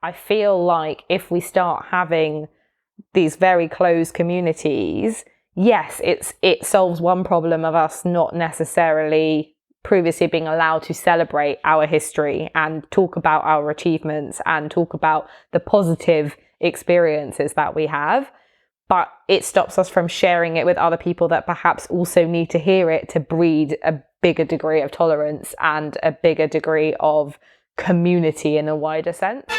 I feel like if we start having these very closed communities, yes, it solves one problem of us not necessarily previously being allowed to celebrate our history and talk about our achievements and talk about the positive experiences that we have. But it stops us from sharing it with other people that perhaps also need to hear it to breed a bigger degree of tolerance and a bigger degree of community in a wider sense.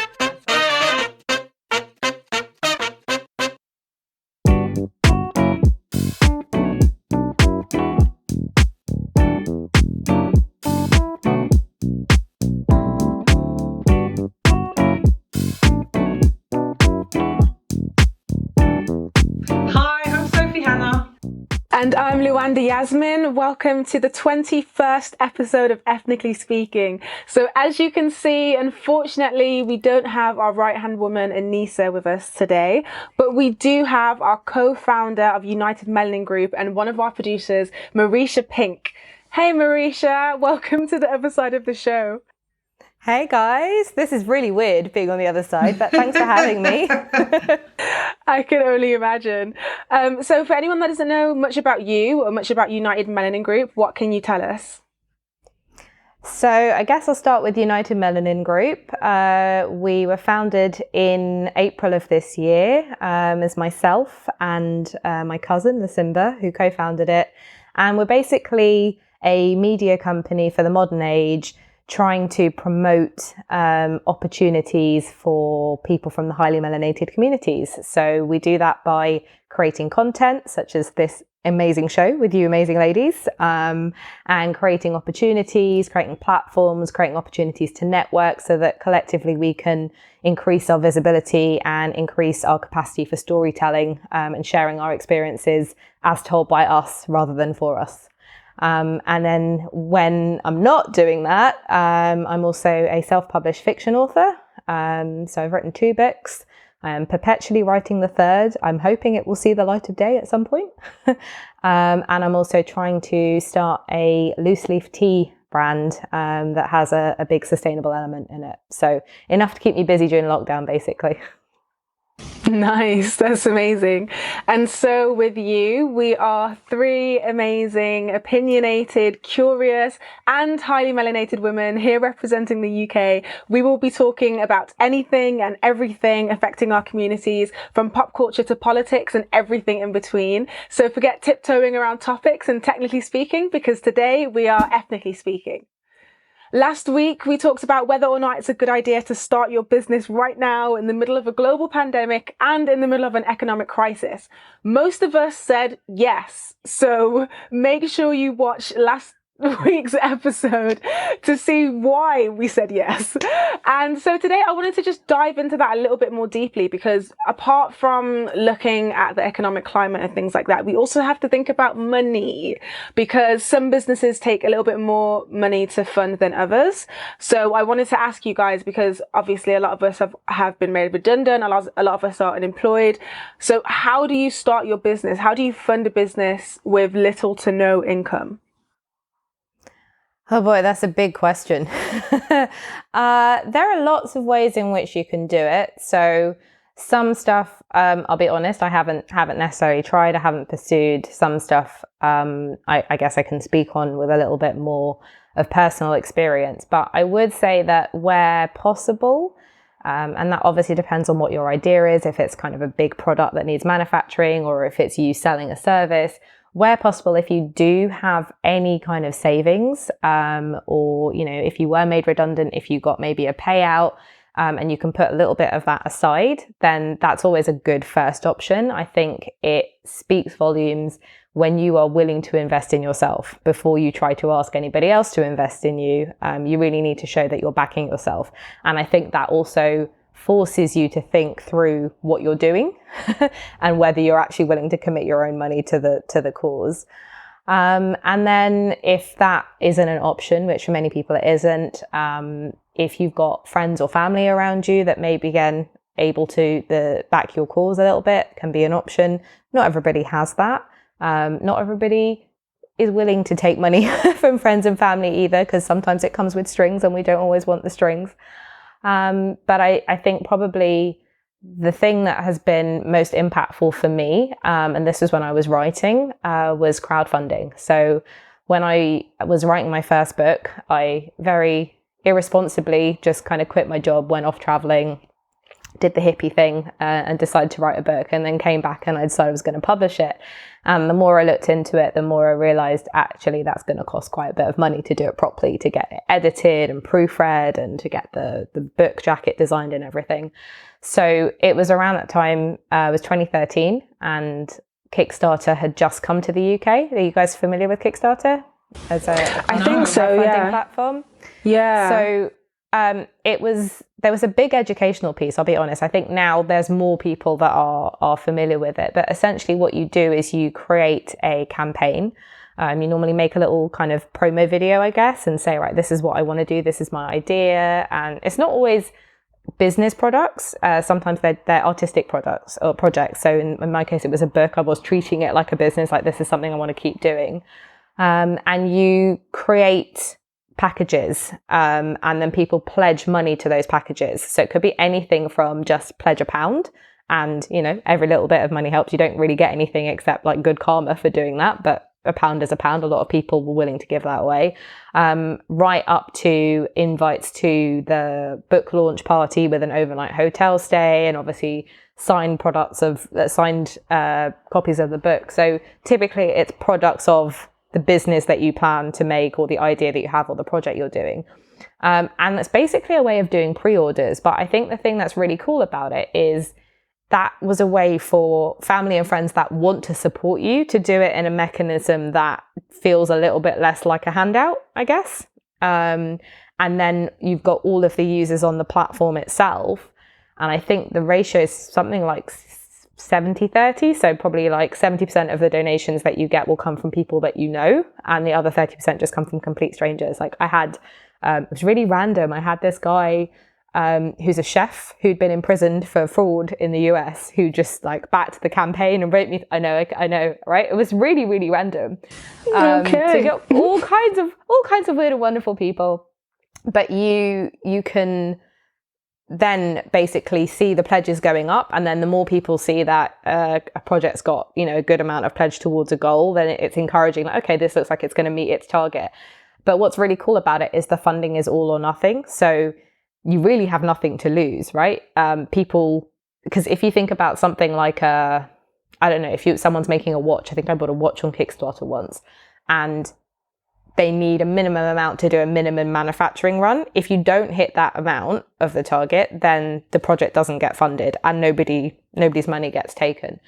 And I'm Luanda Yasmin. Welcome to the 21st episode of Ethnically Speaking. So as you can see, unfortunately, we don't have our right-hand woman, Anissa, with us today, but we do have our co-founder of United Melanin Group and one of our producers, Marisha Pink. Hey, Marisha, welcome to the other side of the show. Hey guys, this is really weird being on the other side, but thanks for having me. I can only imagine. So for anyone that doesn't know much about you or much about United Melanin Group, what can you tell us? So I guess I'll start with United Melanin Group. We were founded in April of this year as myself and my cousin, Lucinda, who co-founded it. And we're basically a media company for the modern age, trying to promote opportunities for people from the highly melanated communities. So we do that by creating content such as this amazing show with you amazing ladies, and creating opportunities, creating platforms, creating opportunities to network so that collectively we can increase our visibility and increase our capacity for storytelling and sharing our experiences as told by us rather than for us. And then when I'm not doing that, I'm also a self-published fiction author. So I've written 2 books. I am perpetually writing the 3rd. I'm hoping it will see the light of day at some point. And I'm also trying to start a loose leaf tea brand that has a big sustainable element in it. So enough to keep me busy during lockdown, basically. Nice, that's amazing. And so with you, we are 3 amazing, opinionated, curious, and highly melanated women here representing the UK. We will be talking about anything and everything affecting our communities, from pop culture to politics and everything in between. So forget tiptoeing around topics and technically speaking, because today we are ethnically speaking. Last week, we talked about whether or not it's a good idea to start your business right now in the middle of a global pandemic and in the middle of an economic crisis. Most of us said yes. So make sure you watch last week's episode to see why we said yes. And so today I wanted to just dive into that a little bit more deeply, because apart from looking at the economic climate and things like that, we also have to think about money, because some businesses take a little bit more money to fund than others. So I wanted to ask you guys, because obviously a lot of us have been made redundant, a lot of us are unemployed. So how do you start your business? How do you fund a business with little to no income? Oh boy, that's a big question. There are lots of ways in which you can do it. So some stuff, I'll be honest, I haven't necessarily tried. I haven't pursued. Some stuff, I guess I can speak on with a little bit more of personal experience. But I would say that where possible, and that obviously depends on what your idea is, if it's kind of a big product that needs manufacturing or if it's you selling a service. Where possible, if you do have any kind of savings, or, you know, if you were made redundant, if you got maybe a payout, and you can put a little bit of that aside, then that's always a good first option. I think it speaks volumes when you are willing to invest in yourself before you try to ask anybody else to invest in you. You really need to show that you're backing yourself. And I think that also forces you to think through what you're doing and whether you're actually willing to commit your own money to the cause. And then if that isn't an option, which for many people it isn't, if you've got friends or family around you that maybe again able to back your cause a little bit, can be an option. Not everybody has that. Not everybody is willing to take money from friends and family either, because sometimes it comes with strings and we don't always want the strings. But I think probably the thing that has been most impactful for me, and this was when I was writing, was crowdfunding. So when I was writing my first book, I very irresponsibly just kind of quit my job, went off traveling, did the hippie thing, and decided to write a book, and then came back and I decided I was going to publish it. And the more I looked into it, the more I realized actually that's going to cost quite a bit of money to do it properly, to get it edited and proofread and to get the book jacket designed and everything. So it was around that time, it was 2013, and Kickstarter had just come to the UK. Are you guys familiar with Kickstarter as a I think so, yeah. platform? Yeah. So there was a big educational piece, I'll be honest. I think now there's more people that are familiar with it. But essentially what you do is you create a campaign. You normally make a little kind of promo video, I guess, and say, right, this is what I want to do. This is my idea. And it's not always business products. Sometimes they're artistic products or projects. So in my case, it was a book. I was treating it like a business, like this is something I want to keep doing. And you create packages, and then people pledge money to those packages. So it could be anything from just pledge £1, and every little bit of money helps. You don't really get anything except like good karma for doing that, but £1 is £1. A lot of people were willing to give that away, right up to invites to the book launch party with an overnight hotel stay, and obviously signed copies of the book. So typically it's products of the business that you plan to make, or the idea that you have, or the project you're doing. And that's basically a way of doing pre-orders. But I think the thing that's really cool about it is that was a way for family and friends that want to support you to do it in a mechanism that feels a little bit less like a handout, I guess. And then you've got all of the users on the platform itself. And I think the ratio is something like 70-30, so probably like 70% of the donations that you get will come from people that you know, and the other 30% just come from complete strangers. Like I had, it was really random. I had this guy who's a chef who'd been imprisoned for fraud in the US, who just like backed the campaign and wrote me. I know, right? It was really, really random. Okay. So you get all kinds of weird and wonderful people, but you can then basically see the pledges going up, and then the more people see that a project's got a good amount of pledge towards a goal, then it's encouraging, like, okay, this looks like it's going to meet its target. But what's really cool about it is the funding is all or nothing, so you really have nothing to lose, right? Because if you think about something like I don't know, if someone's making a watch. I think I bought a watch on Kickstarter once, and they need a minimum amount to do a minimum manufacturing run. If you don't hit that amount of the target, then the project doesn't get funded and nobody's money gets taken.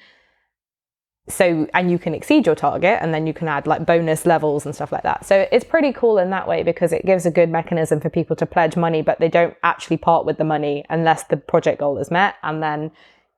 So, and you can exceed your target, and then you can add like bonus levels and stuff like that. So it's pretty cool in that way, because it gives a good mechanism for people to pledge money, but they don't actually part with the money unless the project goal is met. And then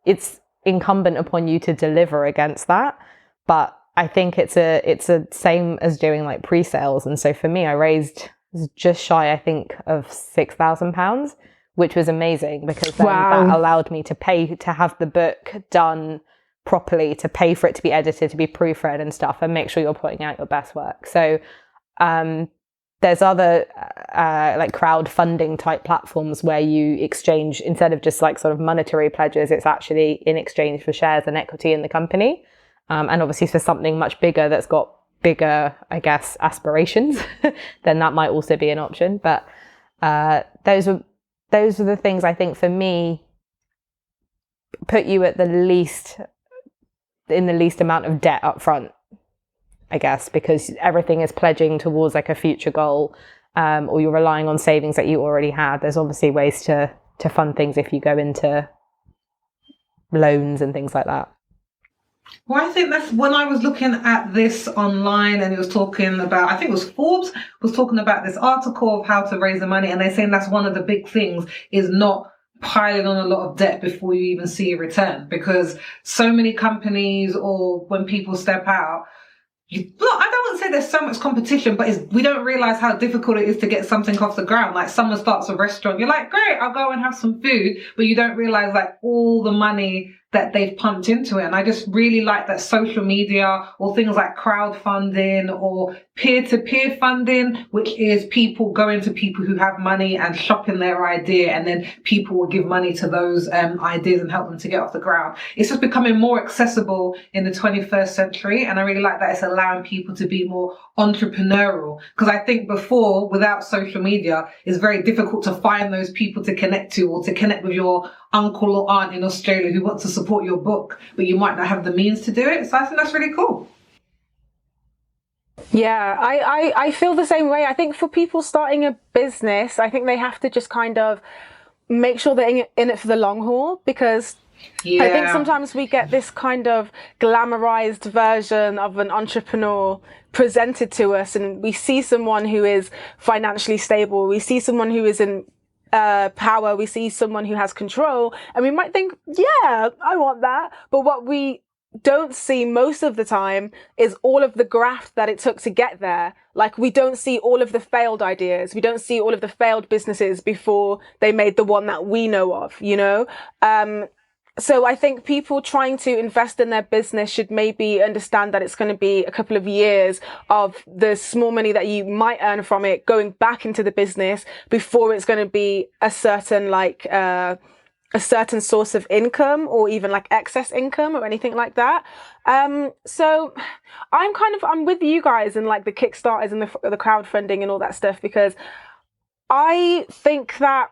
it's incumbent upon you to deliver against that. But I think it's a same as doing like pre-sales. And so for me, I raised just shy, I think, of £6,000, which was amazing, because then that allowed me to pay to have the book done properly, to pay for it to be edited, to be proofread and stuff, and make sure you're putting out your best work. So there's other like crowdfunding type platforms where you exchange, instead of just like sort of monetary pledges, it's actually in exchange for shares and equity in the company. And obviously for something much bigger that's got bigger, I guess, aspirations, then that might also be an option. But those are the things I think for me put you at in the least amount of debt up front, I guess, because everything is pledging towards like a future goal, or you're relying on savings that you already had. There's obviously ways to fund things if you go into loans and things like that. Well, I think that's when I was looking at this online, and it was talking about, I think it was Forbes was talking about this article of how to raise the money, and they're saying that's one of the big things is not piling on a lot of debt before you even see a return, because so many companies, or when people step out, I don't want to say there's so much competition, but we don't realize how difficult it is to get something off the ground. Like someone starts a restaurant, you're like, great, I'll go and have some food, but you don't realize like all the money that they've pumped into it. And I just really like that social media or things like crowdfunding or peer-to-peer funding, which is people going to people who have money and shopping their idea, and then people will give money to those ideas and help them to get off the ground. It's just becoming more accessible in the 21st century. And I really like that it's allowing people to be more entrepreneurial, because I think before, without social media, it's very difficult to find those people to connect to, or to connect with your uncle or aunt in Australia who wants to support your book, but you might not have the means to do it. So I think that's really cool. Yeah, I feel the same way. I think for people starting a business, I think they have to just kind of make sure they're in it for the long haul, because I think sometimes we get this kind of glamorized version of an entrepreneur presented to us, and we see someone who is financially stable, we see someone who is in power, we see someone who has control, and we might think, yeah, I want that. But what we don't see most of the time is all of the graft that it took to get there. Like, we don't see all of the failed ideas. We don't see all of the failed businesses before they made the one that we know of, you know? So I think people trying to invest in their business should maybe understand that it's going to be a couple of years of the small money that you might earn from it going back into the business before it's going to be a certain a certain source of income, or even like excess income or anything like that. So I'm with you guys in like the Kickstarters and the crowdfunding and all that stuff, because I think that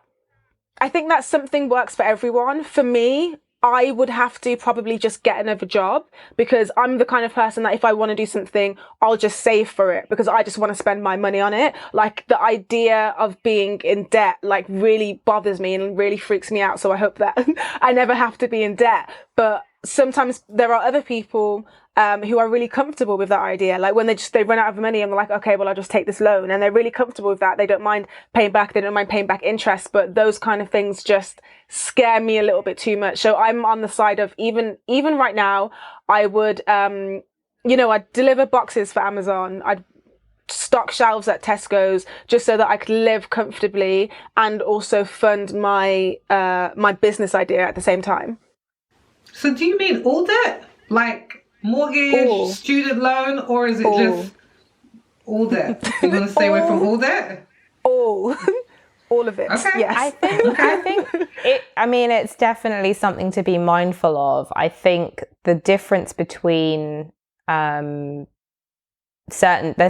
something works for everyone. For me, I would have to probably just get another job, because I'm the kind of person that if I want to do something, I'll just save for it, because I just want to spend my money on it. Like, the idea of being in debt like really bothers me and really freaks me out. So I hope that I never have to be in debt. But sometimes there are other people who are really comfortable with that idea. Like, when they run out of money and they're like, okay, well, I'll just take this loan, and they're really comfortable with that. They don't mind paying back. They don't mind paying back interest. But those kind of things just scare me a little bit too much. So I'm on the side of, even right now, I would, I'd deliver boxes for Amazon. I'd stock shelves at Tesco's just so that I could live comfortably and also fund my my business idea at the same time. So do you mean all debt? Like mortgage, student loan, or is it just all debt? You're going to stay away from all debt? All of it. Okay. Yes. I think it's definitely something to be mindful of. I think the difference between there's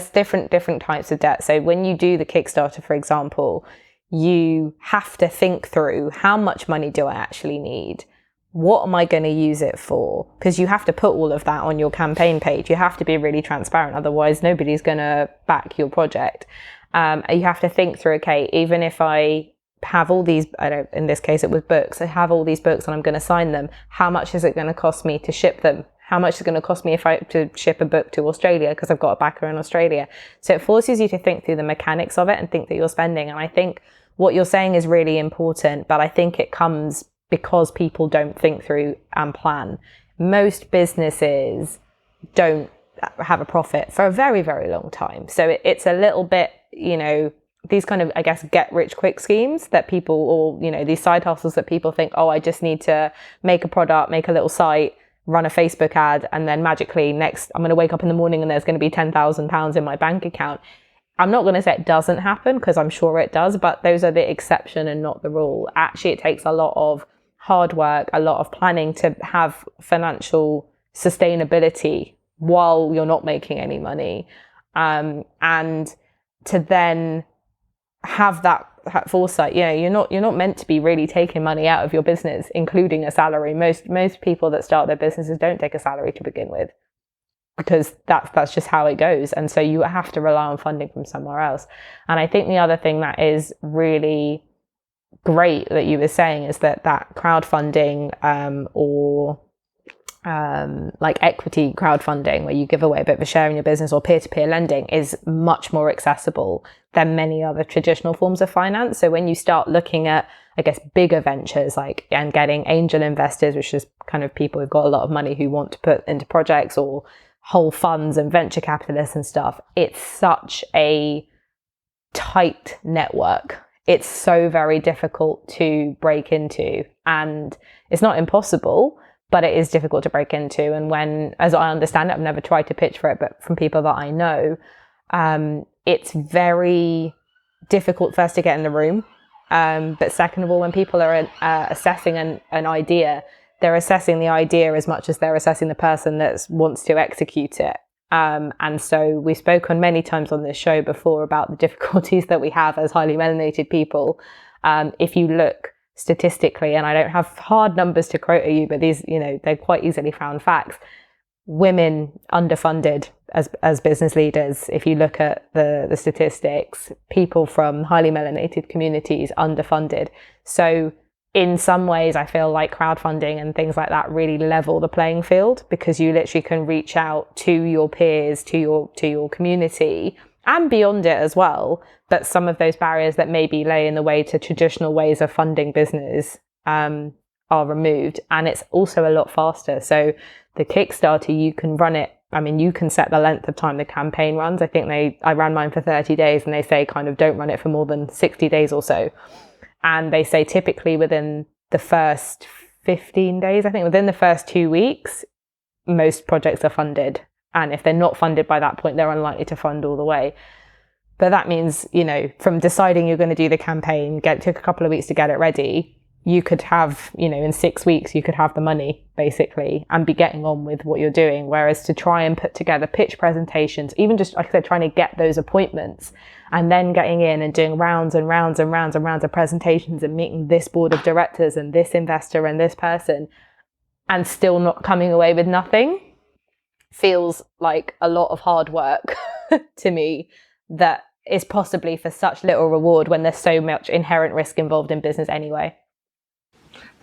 different types of debt. So when you do the Kickstarter, for example, you have to think through, how much money do I actually need? What am I going to use it for? Because you have to put all of that on your campaign page. You have to be really transparent. Otherwise, nobody's going to back your project. You have to think through, okay, even if I have all these, in this case, it was books. I have all these books and I'm going to sign them. How much is it going to cost me to ship them? How much is it going to cost me if I to ship a book to Australia, because I've got a backer in Australia? So it forces you to think through the mechanics of it and think that you're spending. And I think what you're saying is really important, but I think it comes because people don't think through and plan. Most businesses don't have a profit for a very, very long time. So it's a little bit, these kind of, I guess, get rich quick schemes that people, or, these side hustles that people think, oh, I just need to make a product, make a little site, run a Facebook ad, and then magically next, I'm going to wake up in the morning and there's going to be £10,000 in my bank account. I'm not going to say it doesn't happen, because I'm sure it does, but those are the exception and not the rule. Actually, it takes a lot of hard work, a lot of planning to have financial sustainability while you're not making any money, and to then have that foresight. You're not meant to be really taking money out of your business, including a salary. Most people that start their businesses don't take a salary to begin with, because that's just how it goes. And so you have to rely on funding from somewhere else. And I think the other thing that is really great that you were saying is that crowdfunding or like equity crowdfunding, where you give away a bit of a share in your business, or peer-to-peer lending, is much more accessible than many other traditional forms of finance. So when you start looking at, I guess, bigger ventures, like, and getting angel investors, which is kind of people who've got a lot of money who want to put into projects, or whole funds and venture capitalists and stuff, it's such a tight network. It's so very difficult to break into, and it's not impossible, but it is difficult to break into. And when, as I understand it, I've never tried to pitch for it, but from people that I know, it's very difficult first to get in the room. But second of all, when people are assessing an idea, they're assessing the idea as much as they're assessing the person that wants to execute it. And so we've spoken many times on this show before about the difficulties that we have as highly melanated people. If you look statistically, and I don't have hard numbers to quote at you, but these, they're quite easily found facts. Women underfunded as business leaders. If you look at the statistics, people from highly melanated communities underfunded. So in some ways, I feel like crowdfunding and things like that really level the playing field, because you literally can reach out to your peers, to your community, and beyond it as well. But some of those barriers that maybe lay in the way to traditional ways of funding business are removed, and it's also a lot faster. So the Kickstarter, you can run it. I mean, you can set the length of time the campaign runs. I think I ran mine for 30 days, and they say kind of don't run it for more than 60 days or so. And they say typically within the first 15 days, I think within the first 2 weeks, most projects are funded. And if they're not funded by that point, they're unlikely to fund all the way. But that means, from deciding you're going to do the campaign, it took a couple of weeks to get it ready. You could have, in 6 weeks, you could have the money basically and be getting on with what you're doing. Whereas to try and put together pitch presentations, even just, like I said, trying to get those appointments and then getting in and doing rounds and rounds and rounds and rounds of presentations and meeting this board of directors and this investor and this person and still not coming away with nothing feels like a lot of hard work to me, that is possibly for such little reward when there's so much inherent risk involved in business anyway.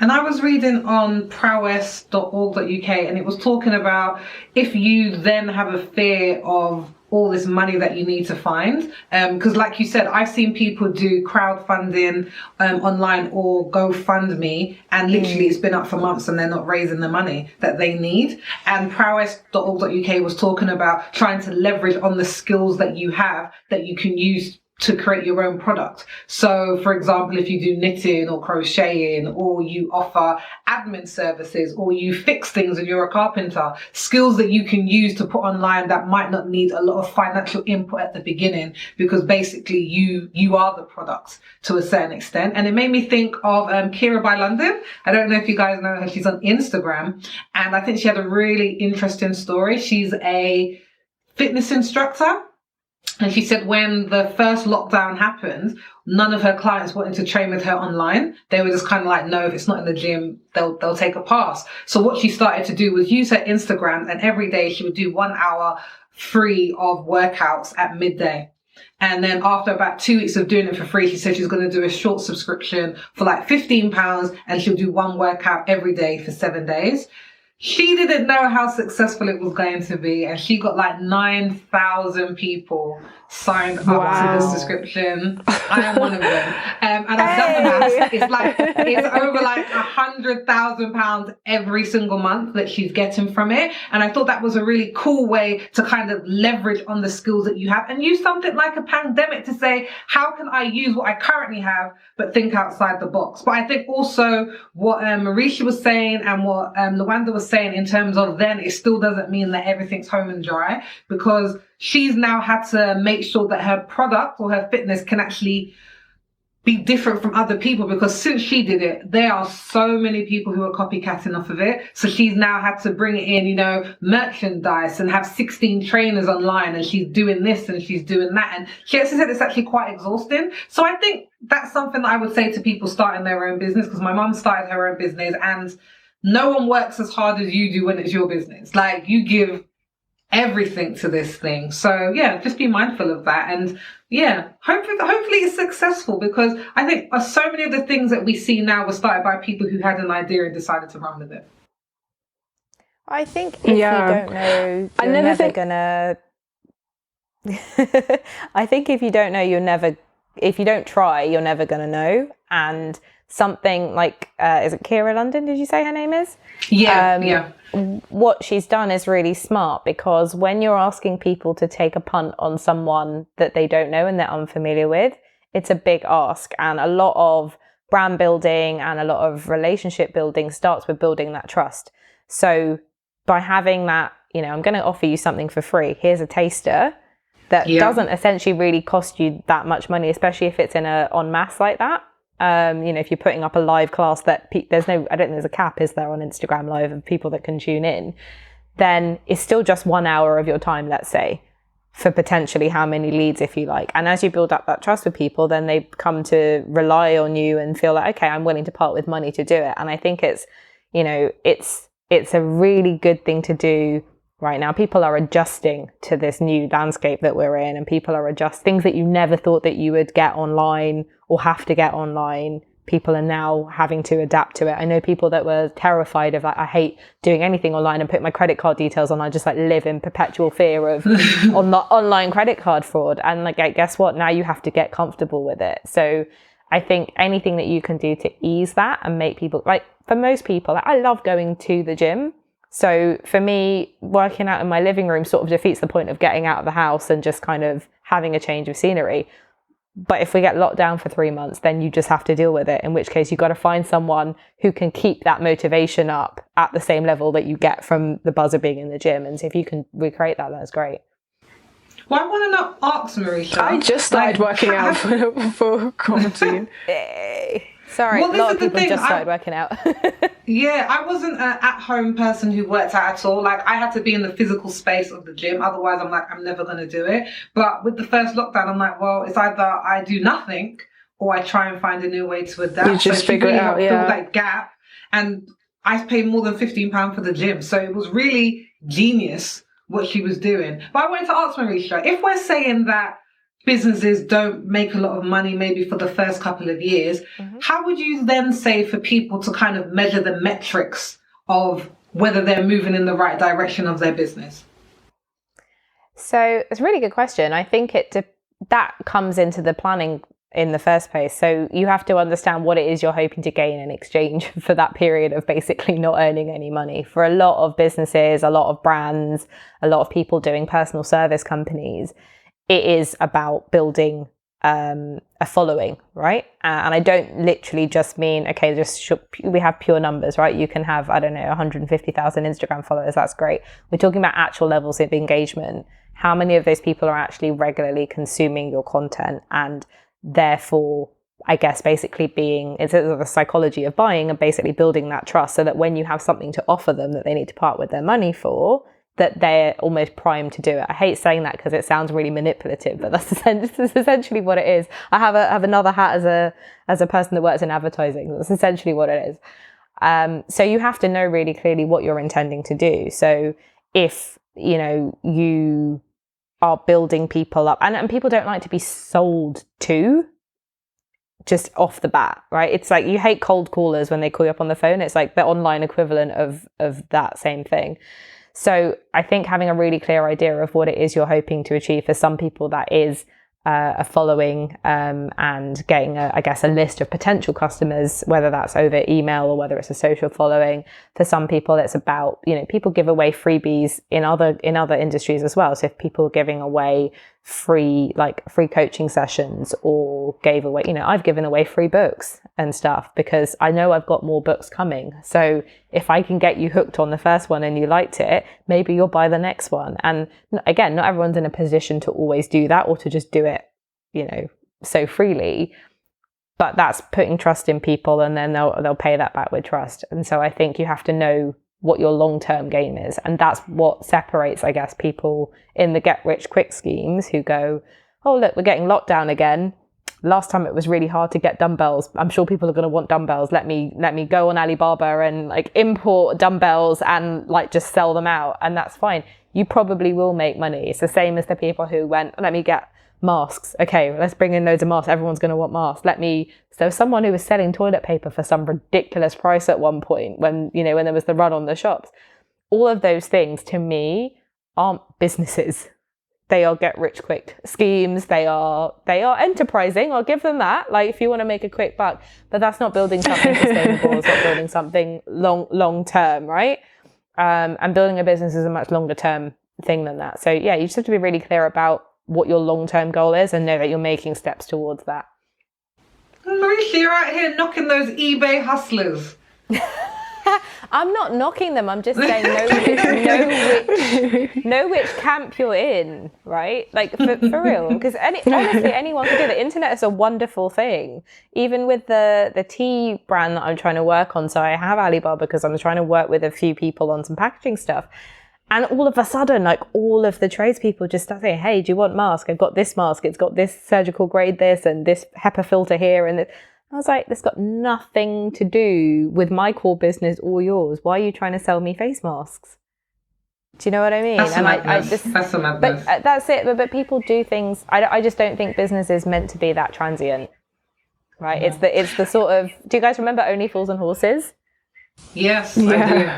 And I was reading on prowess.org.uk, and it was talking about if you then have a fear of all this money that you need to find. Because like you said, I've seen people do crowdfunding online or GoFundMe, and literally it's been up for months and they're not raising the money that they need. And prowess.org.uk was talking about trying to leverage on the skills that you have that you can use to create your own product. So for example, if you do knitting or crocheting, or you offer admin services, or you fix things and you're a carpenter, skills that you can use to put online that might not need a lot of financial input at the beginning, because basically you are the product to a certain extent. And it made me think of Kira by London. I don't know if you guys know her. She's on Instagram, and I think she had a really interesting story. She's a fitness instructor. And she said when the first lockdown happened, none of her clients wanted to train with her online. They were just kind of like, no, if it's not in the gym, they'll take a pass. So what she started to do was use her Instagram, and every day she would do 1 hour free of workouts at midday. And then after about 2 weeks of doing it for free, she said she's going to do a short subscription for like £15, and she'll do one workout every day for 7 days. She didn't know how successful it was going to be, and she got like 9,000 people signed up to the subscription. I am one of them. And I've done the math. It's over like £100,000 every single month that she's getting from it. And I thought that was a really cool way to kind of leverage on the skills that you have and use something like a pandemic to say, how can I use what I currently have, but think outside the box? But I think also what Marisha was saying and what Lawanda was saying in terms of then it still doesn't mean that everything's home and dry, because she's now had to make sure that her product or her fitness can actually be different from other people, because since she did it, there are so many people who are copycatting off of it. So she's now had to bring it in, merchandise, and have 16 trainers online, and she's doing this and she's doing that. And she actually said it's actually quite exhausting. So I think that's something that I would say to people starting their own business, because my mum started her own business, and no one works as hard as you do when it's your business. Like, you give everything to this thing. So yeah, just be mindful of that. And yeah, hopefully it's successful, because I think so many of the things that we see now were started by people who had an idea and decided to run with it. I think if you don't know, you're never gonna I think if you don't know, if you don't try, you're never gonna know. And something like, is it Kira London, did you say her name is? Yeah. What she's done is really smart, because when you're asking people to take a punt on someone that they don't know and they're unfamiliar with, it's a big ask. And a lot of brand building and a lot of relationship building starts with building that trust. So by having that, I'm going to offer you something for free. Here's a taster that doesn't essentially really cost you that much money, especially if it's in a en masse like that. If you're putting up a live class that I don't think there's a cap, is there, on Instagram Live of people that can tune in, then it's still just 1 hour of your time, let's say, for potentially how many leads, if you like. And as you build up that trust with people, then they come to rely on you and feel like, okay, I'm willing to part with money to do it. And I think it's a really good thing to do right now. People are adjusting to this new landscape that we're in, and people are adjusting things that you never thought that you would get online or have to get online. People are now having to adapt to it. I know people that were terrified of, like, I hate doing anything online and put my credit card details on. I just live in perpetual fear of online credit card fraud. And guess what? Now you have to get comfortable with it. So I think anything that you can do to ease that and make people, for most people, I love going to the gym. So for me, working out in my living room sort of defeats the point of getting out of the house and just kind of having a change of scenery. But if we get locked down for 3 months, then you just have to deal with it, in which case you've got to find someone who can keep that motivation up at the same level that you get from the buzz of being in the gym. And so if you can recreate that, that's great. Well, I want to ask Marisha. I just started working out for quarantine. Sorry, a lot of people just started working out. Yeah, I wasn't an at-home person who worked out at all. I had to be in the physical space of the gym. Otherwise, I'm never going to do it. But with the first lockdown, I'm like, well, it's either I do nothing or I try and find a new way to adapt. You just figure it out, fill that gap. And I paid more than £15 for the gym. So it was really genius what she was doing. But I wanted to ask Marisha, if we're saying that businesses don't make a lot of money maybe for the first couple of years, how would you then say for people to kind of measure the metrics of whether they're moving in the right direction of their business? So it's a really good question. I think that comes into the planning in the first place. So you have to understand what it is you're hoping to gain in exchange for that period of basically not earning any money. For a lot of businesses, a lot of brands, a lot of people doing personal service companies, it is about building a following, right? And I don't literally just mean, okay, we have pure numbers, right? You can have, 150,000 Instagram followers. That's great. We're talking about actual levels of engagement. How many of those people are actually regularly consuming your content, and therefore, I guess, basically it's the psychology of buying and basically building that trust, so that when you have something to offer them that they need to part with their money for, that they're almost primed to do it. I hate saying that because it sounds really manipulative, but that's essentially what it is. I have another hat as a person that works in advertising. That's essentially what it is. So you have to know really clearly what you're intending to do. So if you are building people up, and people don't like to be sold to just off the bat, right? It's like you hate cold callers when they call you up on the phone. It's like the online equivalent of that same thing. So I think having a really clear idea of what it is you're hoping to achieve, for some people that is a following and getting a list of potential customers, whether that's over email or whether it's a social following. For some people, it's about, people give away freebies in other industries as well. So if people are giving away free coaching sessions, or gave away, I've given away free books and stuff because I know I've got more books coming. So if I can get you hooked on the first one and you liked it, maybe you'll buy the next one. And again, not everyone's in a position to always do that or to just do it, so freely, but that's putting trust in people, and then they'll pay that back with trust. And so I think you have to know what your long-term game is. And that's what separates, I guess, people in the get-rich-quick schemes who go, oh, look, we're getting locked down again. Last time it was really hard to get dumbbells. I'm sure people are going to want dumbbells. Let me go on Alibaba and import dumbbells and just sell them out. And that's fine. You probably will make money. It's the same as the people who went, let me get masks. Okay, let's bring in loads of masks. Everyone's going to want masks. So someone who was selling toilet paper for some ridiculous price at one point when there was the run on the shops. All of those things to me aren't businesses. They are get rich quick schemes. They are enterprising. I'll give them that. If you want to make a quick buck, but that's not building something sustainable. It's not building something long term, right? And building a business is a much longer term thing than that. So yeah, you just have to be really clear about what your long-term goal is and know that you're making steps towards that. Marisha, you're out here knocking those eBay hustlers. I'm not knocking them. I'm just saying know which camp you're in, right? Like for real, because honestly, anyone can do it. The internet is a wonderful thing. Even with the tea brand that I'm trying to work on. So I have Alibaba because I'm trying to work with a few people on some packaging stuff. And all of a sudden, like all of the tradespeople just start saying, hey, do you want mask? I've got this mask. It's got this surgical grade this and this HEPA filter here and this. I was like, this got nothing to do with my core business or yours. Why are you trying to sell me face masks? Do you know what I mean? That's a madness. That's a madness. But that's it. But people do things. I just don't think business is meant to be that transient, right? Yeah. It's the sort of. Do you guys remember Only Fools and Horses? Yes, I do.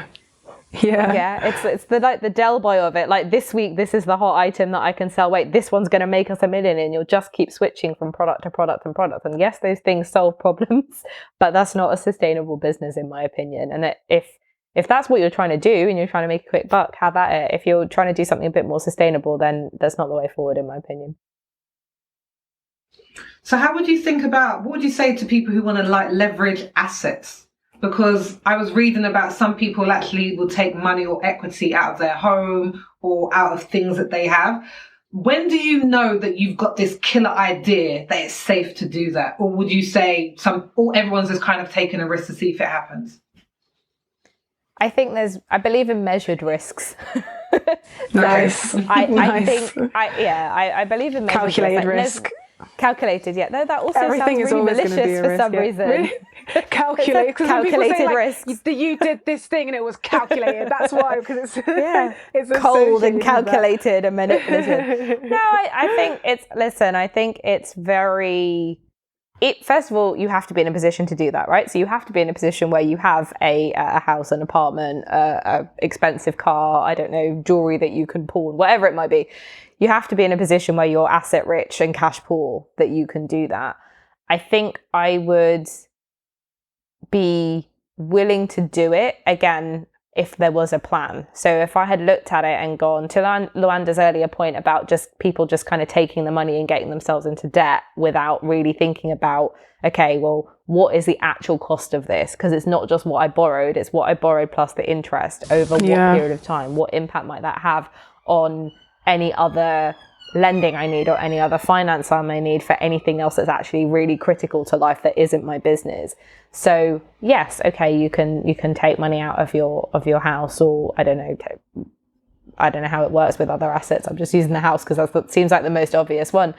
Yeah, it's the Del Boy of it. Like this week, this is the hot item that I can sell. Wait, this one's going to make us $1 million, and you'll just keep switching from product to product and product. And yes, those things solve problems, but that's not a sustainable business, in my opinion. And if that's what you're trying to do and you're trying to make a quick buck, have at it. If you're trying to do something a bit more sustainable, then that's not the way forward, in my opinion. So, what would you say to people who want to like leverage assets? Because I was reading about some people actually will take money or equity out of their home or out of things that they have. When do you know that you've got this killer idea that it's safe to do that? Or would you say everyone's just kind of taking a risk to see if it happens? I believe in measured risks. Nice. I nice. think, I believe in measured calculated risk. Calculated, yeah. No, that also Everything sounds really malicious for some reason. Really? Calculated risk. You did this thing and it was calculated. That's why, because it's it's cold and calculated and manipulative. No, I think it's very. First of all, you have to be in a position to do that, right? So you have to be in a position where you have a house, an apartment, a expensive car, I don't know, jewelry that you can pawn, whatever it might be. You have to be in a position where you're asset rich and cash poor that you can do that. I think I would be willing to do it again if there was a plan. So if I had looked at it and gone to Luanda's earlier point about just people just kind of taking the money and getting themselves into debt without really thinking about, okay, well, what is the actual cost of this? Because it's not just what I borrowed, it's what I borrowed plus the interest over what period of time. What impact might that have on any other lending I need or any other finance I may need for anything else that's actually really critical to life that isn't my business. So yes, okay, you can take money out of your house, or I don't know how it works with other assets. I'm just using the house because that seems like the most obvious one.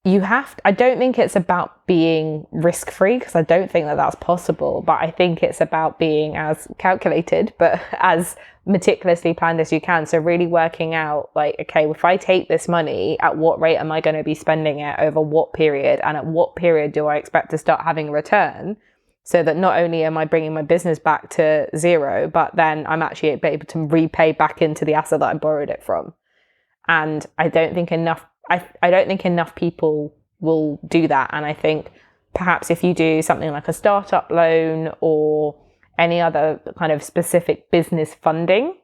I don't think it's about being risk-free, because I don't think that that's possible, but I think it's about being as calculated, but as meticulously planned as you can. So really working out, like, okay, if I take this money, at what rate am I going to be spending it over what period, and at what period do I expect to start having a return, so that not only am I bringing my business back to zero, but then I'm actually able to repay back into the asset that I borrowed it from. And I don't think enough people will do that. And I think perhaps if you do something like a startup loan or any other kind of specific business funding,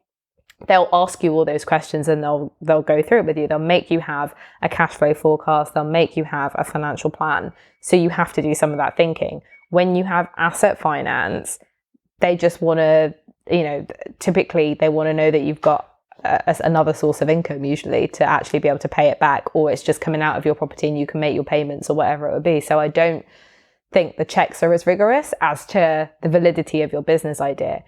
they'll ask you all those questions and they'll go through it with you. They'll make you have a cash flow forecast. They'll make you have a financial plan. So you have to do some of that thinking. When you have asset finance, they just want to, typically they want to know that you've got another source of income, usually, to actually be able to pay it back, or it's just coming out of your property and you can make your payments or whatever it would be. So I don't think the checks are as rigorous as to the validity of your business idea.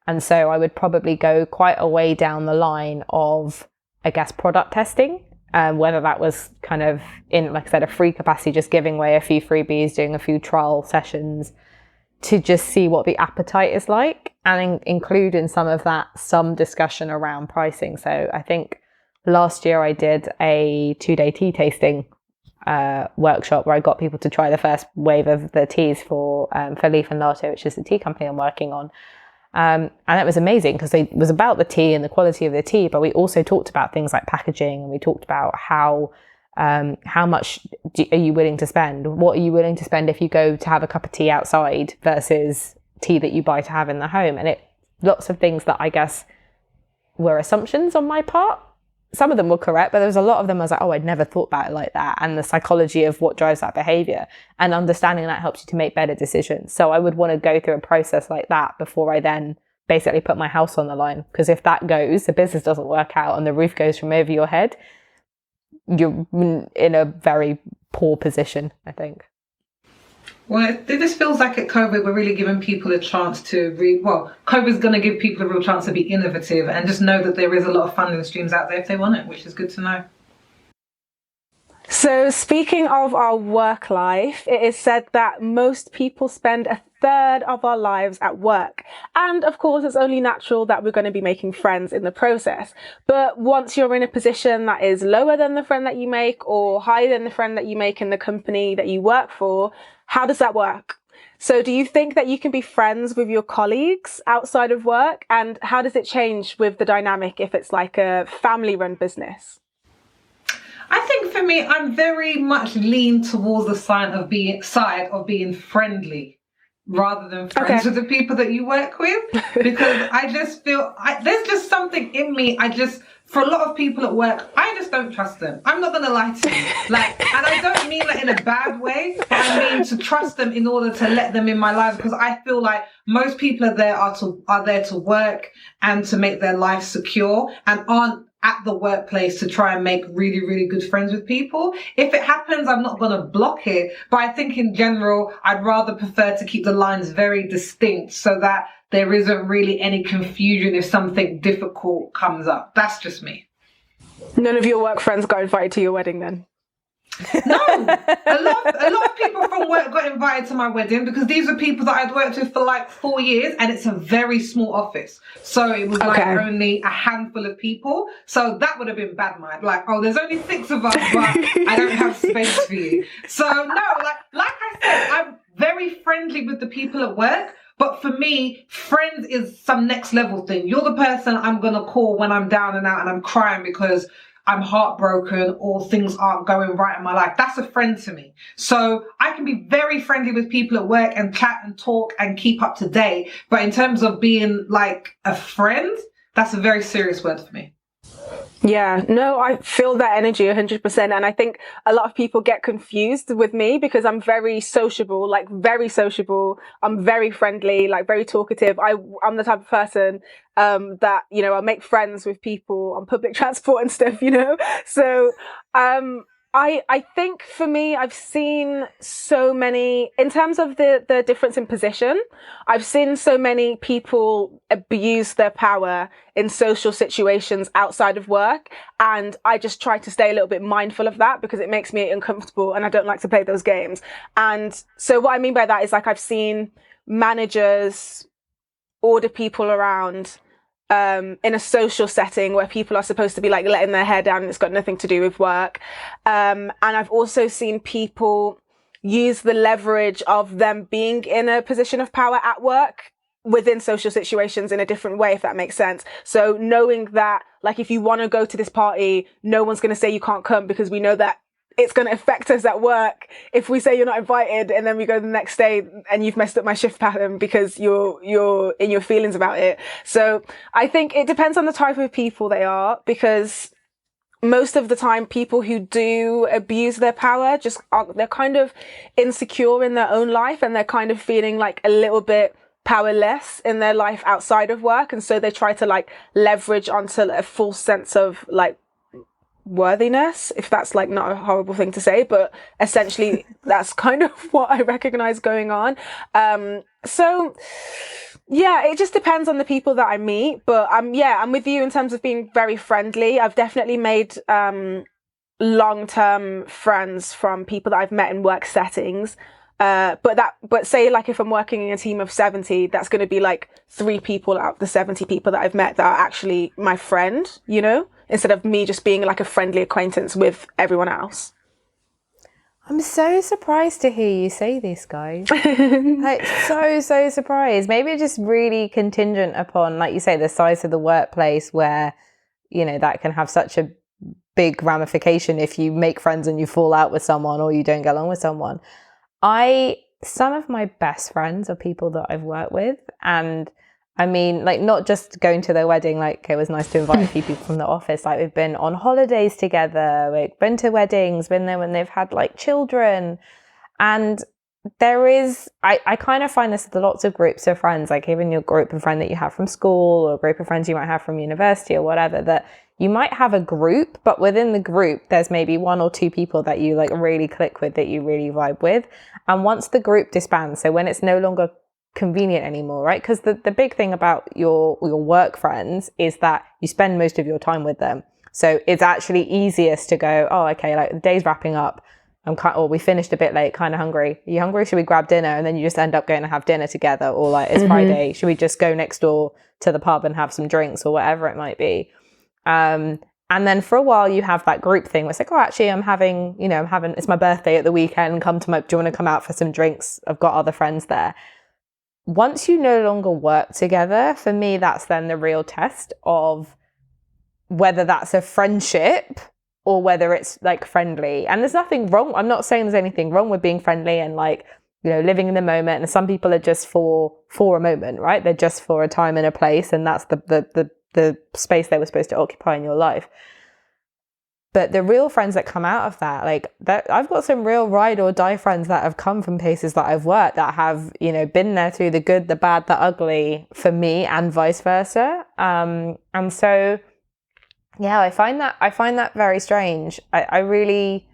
And so I would probably go quite a way down the line of, I guess, product testing, whether that was kind of in, like I said, a free capacity, just giving away a few freebies, doing a few trial sessions to just see what the appetite is like, and include in some of that some discussion around pricing. So I think last year I did a 2-day tea tasting workshop where I got people to try the first wave of the teas for Leaf and Latte, which is the tea company I'm working on. And it was amazing because it was about the tea and the quality of the tea, but we also talked about things like packaging, and we talked about how much are you willing to spend? What are you willing to spend if you go to have a cup of tea outside versus tea that you buy to have in the home? And lots of things that I guess were assumptions on my part, some of them were correct, but there was a lot of them I was like, oh, I'd never thought about it like that. And the psychology of what drives that behavior and understanding that helps you to make better decisions. So I would want to go through a process like that before I then basically put my house on the line. Because if that goes, the business doesn't work out and the roof goes from over your head, you're in a very poor position, I think. Well, this feels like at COVID, we're really giving people a chance to COVID's going to give people a real chance to be innovative and just know that there is a lot of funding streams out there if they want it, which is good to know. So speaking of our work life, it is said that most people spend a third of our lives at work. And of course, it's only natural that we're going to be making friends in the process. But once you're in a position that is lower than the friend that you make or higher than the friend that you make in the company that you work for, how does that work? So do you think that you can be friends with your colleagues outside of work? And how does it change with the dynamic if it's like a family-run business? I think for me, I'm very much lean towards the side of being friendly rather than friends with the people that you work with, because I just feel there's just something in me. For a lot of people at work, I just don't trust them. I'm not going to lie to you. And I don't mean that in a bad way, but I mean to trust them in order to let them in my life, because I feel like most people are there to work and to make their life secure and aren't at the workplace to try and make really, really good friends with people. If it happens, I'm not going to block it. But I think in general, I'd rather prefer to keep the lines very distinct so that there isn't really any confusion if something difficult comes up. That's just me. None of your work friends got invited to your wedding then? No, a lot of people from work got invited to my wedding because these are people that I'd worked with for like 4 years, and it's a very small office. So it was like only a handful of people. So that would have been bad mind. Like, oh, there's only 6 of us, but I don't have space for you. So no, like I said, I'm very friendly with the people at work. But for me, friends is some next level thing. You're the person I'm going to call when I'm down and out and I'm crying because I'm heartbroken or things aren't going right in my life. That's a friend to me. So I can be very friendly with people at work and chat and talk and keep up to date. But in terms of being like a friend, that's a very serious word for me. Yeah, no, I feel that energy 100%. And I think a lot of people get confused with me because I'm very sociable, like very sociable. I'm very friendly, like very talkative. I'm the type of person that, you know, I make friends with people on public transport and stuff, you know. So I think for me, I've seen so many, in terms of the difference in position, I've seen so many people abuse their power in social situations outside of work. And I just try to stay a little bit mindful of that because it makes me uncomfortable and I don't like to play those games. And so what I mean by that is, like, I've seen managers order people around in a social setting where people are supposed to be like letting their hair down and it's got nothing to do with work. And I've also seen people use the leverage of them being in a position of power at work within social situations in a different way, if that makes sense. So knowing that, like, if you want to go to this party, no one's going to say you can't come because we know that it's going to affect us at work if we say you're not invited and then we go the next day and you've messed up my shift pattern because you're in your feelings about it. So I think it depends on the type of people they are, because most of the time people who do abuse their power they're kind of insecure in their own life and they're kind of feeling like a little bit powerless in their life outside of work. And so they try to like leverage onto a false sense of like worthiness, if that's like not a horrible thing to say, but essentially that's kind of what I recognize going on. So yeah, it just depends on the people that I meet, but I'm with you in terms of being very friendly. I've definitely made long-term friends from people that I've met in work settings. But say like if I'm working in a team of 70, that's going to be like 3 people out of the 70 people that I've met that are actually my friend, you know, instead of me just being like a friendly acquaintance with everyone else. I'm so surprised to hear you say this, guys. Like, so surprised. Maybe it's just really contingent upon, like you say, the size of the workplace where, you know, that can have such a big ramification if you make friends and you fall out with someone or you don't get along with someone. Some of my best friends are people that I've worked with, and I mean, like, not just going to their wedding, like, it was nice to invite a few people from the office. Like, we've been on holidays together, we've been to weddings, been there when they've had like children. And there is, I kind of find this with lots of groups of friends, like even your group of friends that you have from school or a group of friends you might have from university or whatever, that you might have a group, but within the group, there's maybe one or two people that you like really click with, that you really vibe with. And once the group disbands, so when it's no longer convenient anymore, right? Because the big thing about your work friends is that you spend most of your time with them. So it's actually easiest to go, oh, okay, like the day's wrapping up. Or we finished a bit late, kind of hungry. Are you hungry? Should we grab dinner? And then you just end up going to have dinner together. Or like, it's Friday. Should we just go next door to the pub and have some drinks or whatever it might be? And then for a while you have that group thing where it's like, oh, actually I'm having, it's my birthday at the weekend. Do you want to come out for some drinks? I've got other friends there. Once you no longer work together, for me, that's then the real test of whether that's a friendship or whether it's like friendly. And there's nothing wrong. I'm not saying there's anything wrong with being friendly and like, living in the moment. And some people are just for a moment, right? They're just for a time and a place. And that's the space they were supposed to occupy in your life. But the real friends that come out of that, like that, I've got some real ride or die friends that have come from places that I've worked that have, been there through the good, the bad, the ugly for me and vice versa. And so, yeah, I find that very strange. I really,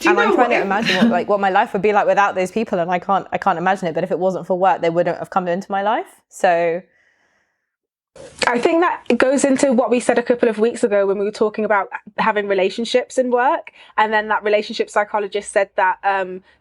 and I'm trying to imagine what my life would be like without those people. And I can't imagine it. But if it wasn't for work, they wouldn't have come into my life. So I think that goes into what we said a couple of weeks ago when we were talking about having relationships in work. And then that relationship psychologist said that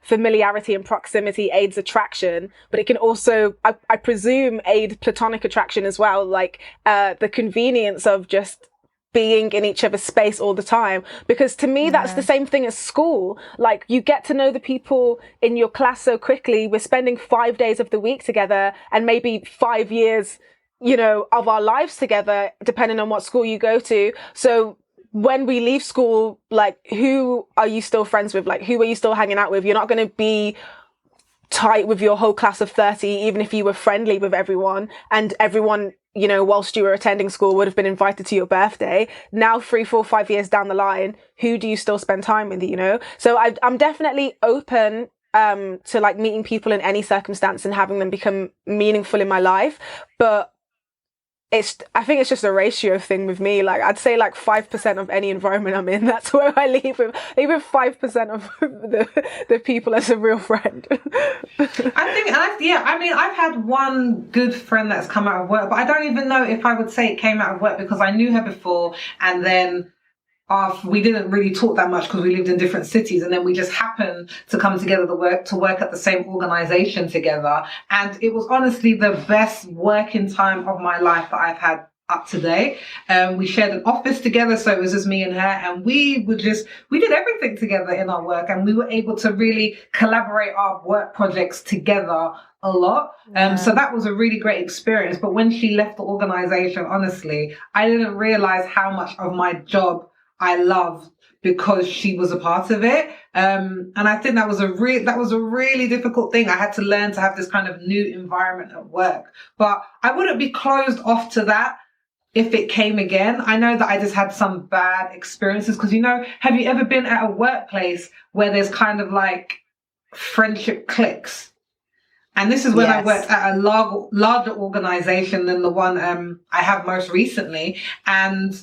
familiarity and proximity aids attraction, but it can also, I presume, aid platonic attraction as well. Like the convenience of just being in each other's space all the time. Because to me, that's the same thing as school. Like you get to know the people in your class so quickly. We're spending 5 days of the week together and maybe 5 years of our lives together, depending on what school you go to. So when we leave school, like, who are you still friends with? Like, who are you still hanging out with? You're not going to be tight with your whole class of 30, even if you were friendly with everyone, and everyone, whilst you were attending school would have been invited to your birthday. Now, 3, 4, 5 years down the line, who do you still spend time with, So I'm definitely open to like meeting people in any circumstance and having them become meaningful in my life. But I think it's just a ratio thing with me. Like I'd say like 5% of any environment I'm in, that's where I leave with 5% of the people as a real friend. I've had one good friend that's come out of work, but I don't even know if I would say it came out of work because I knew her before, and then we didn't really talk that much because we lived in different cities, and then we just happened to come together to work at the same organization together. And it was honestly the best working time of my life that I've had up to date. We shared an office together, so it was just me and her, and we did everything together in our work, and we were able to really collaborate our work projects together a lot. So that was a really great experience. But when she left the organization, honestly, I didn't realize how much of my job I loved because she was a part of it. And I think that was a really difficult thing. I had to learn to have this kind of new environment at work, but I wouldn't be closed off to that if it came again. I know that I just had some bad experiences because, have you ever been at a workplace where there's kind of like friendship cliques? And this is when I worked at a larger organization than the one I have most recently. And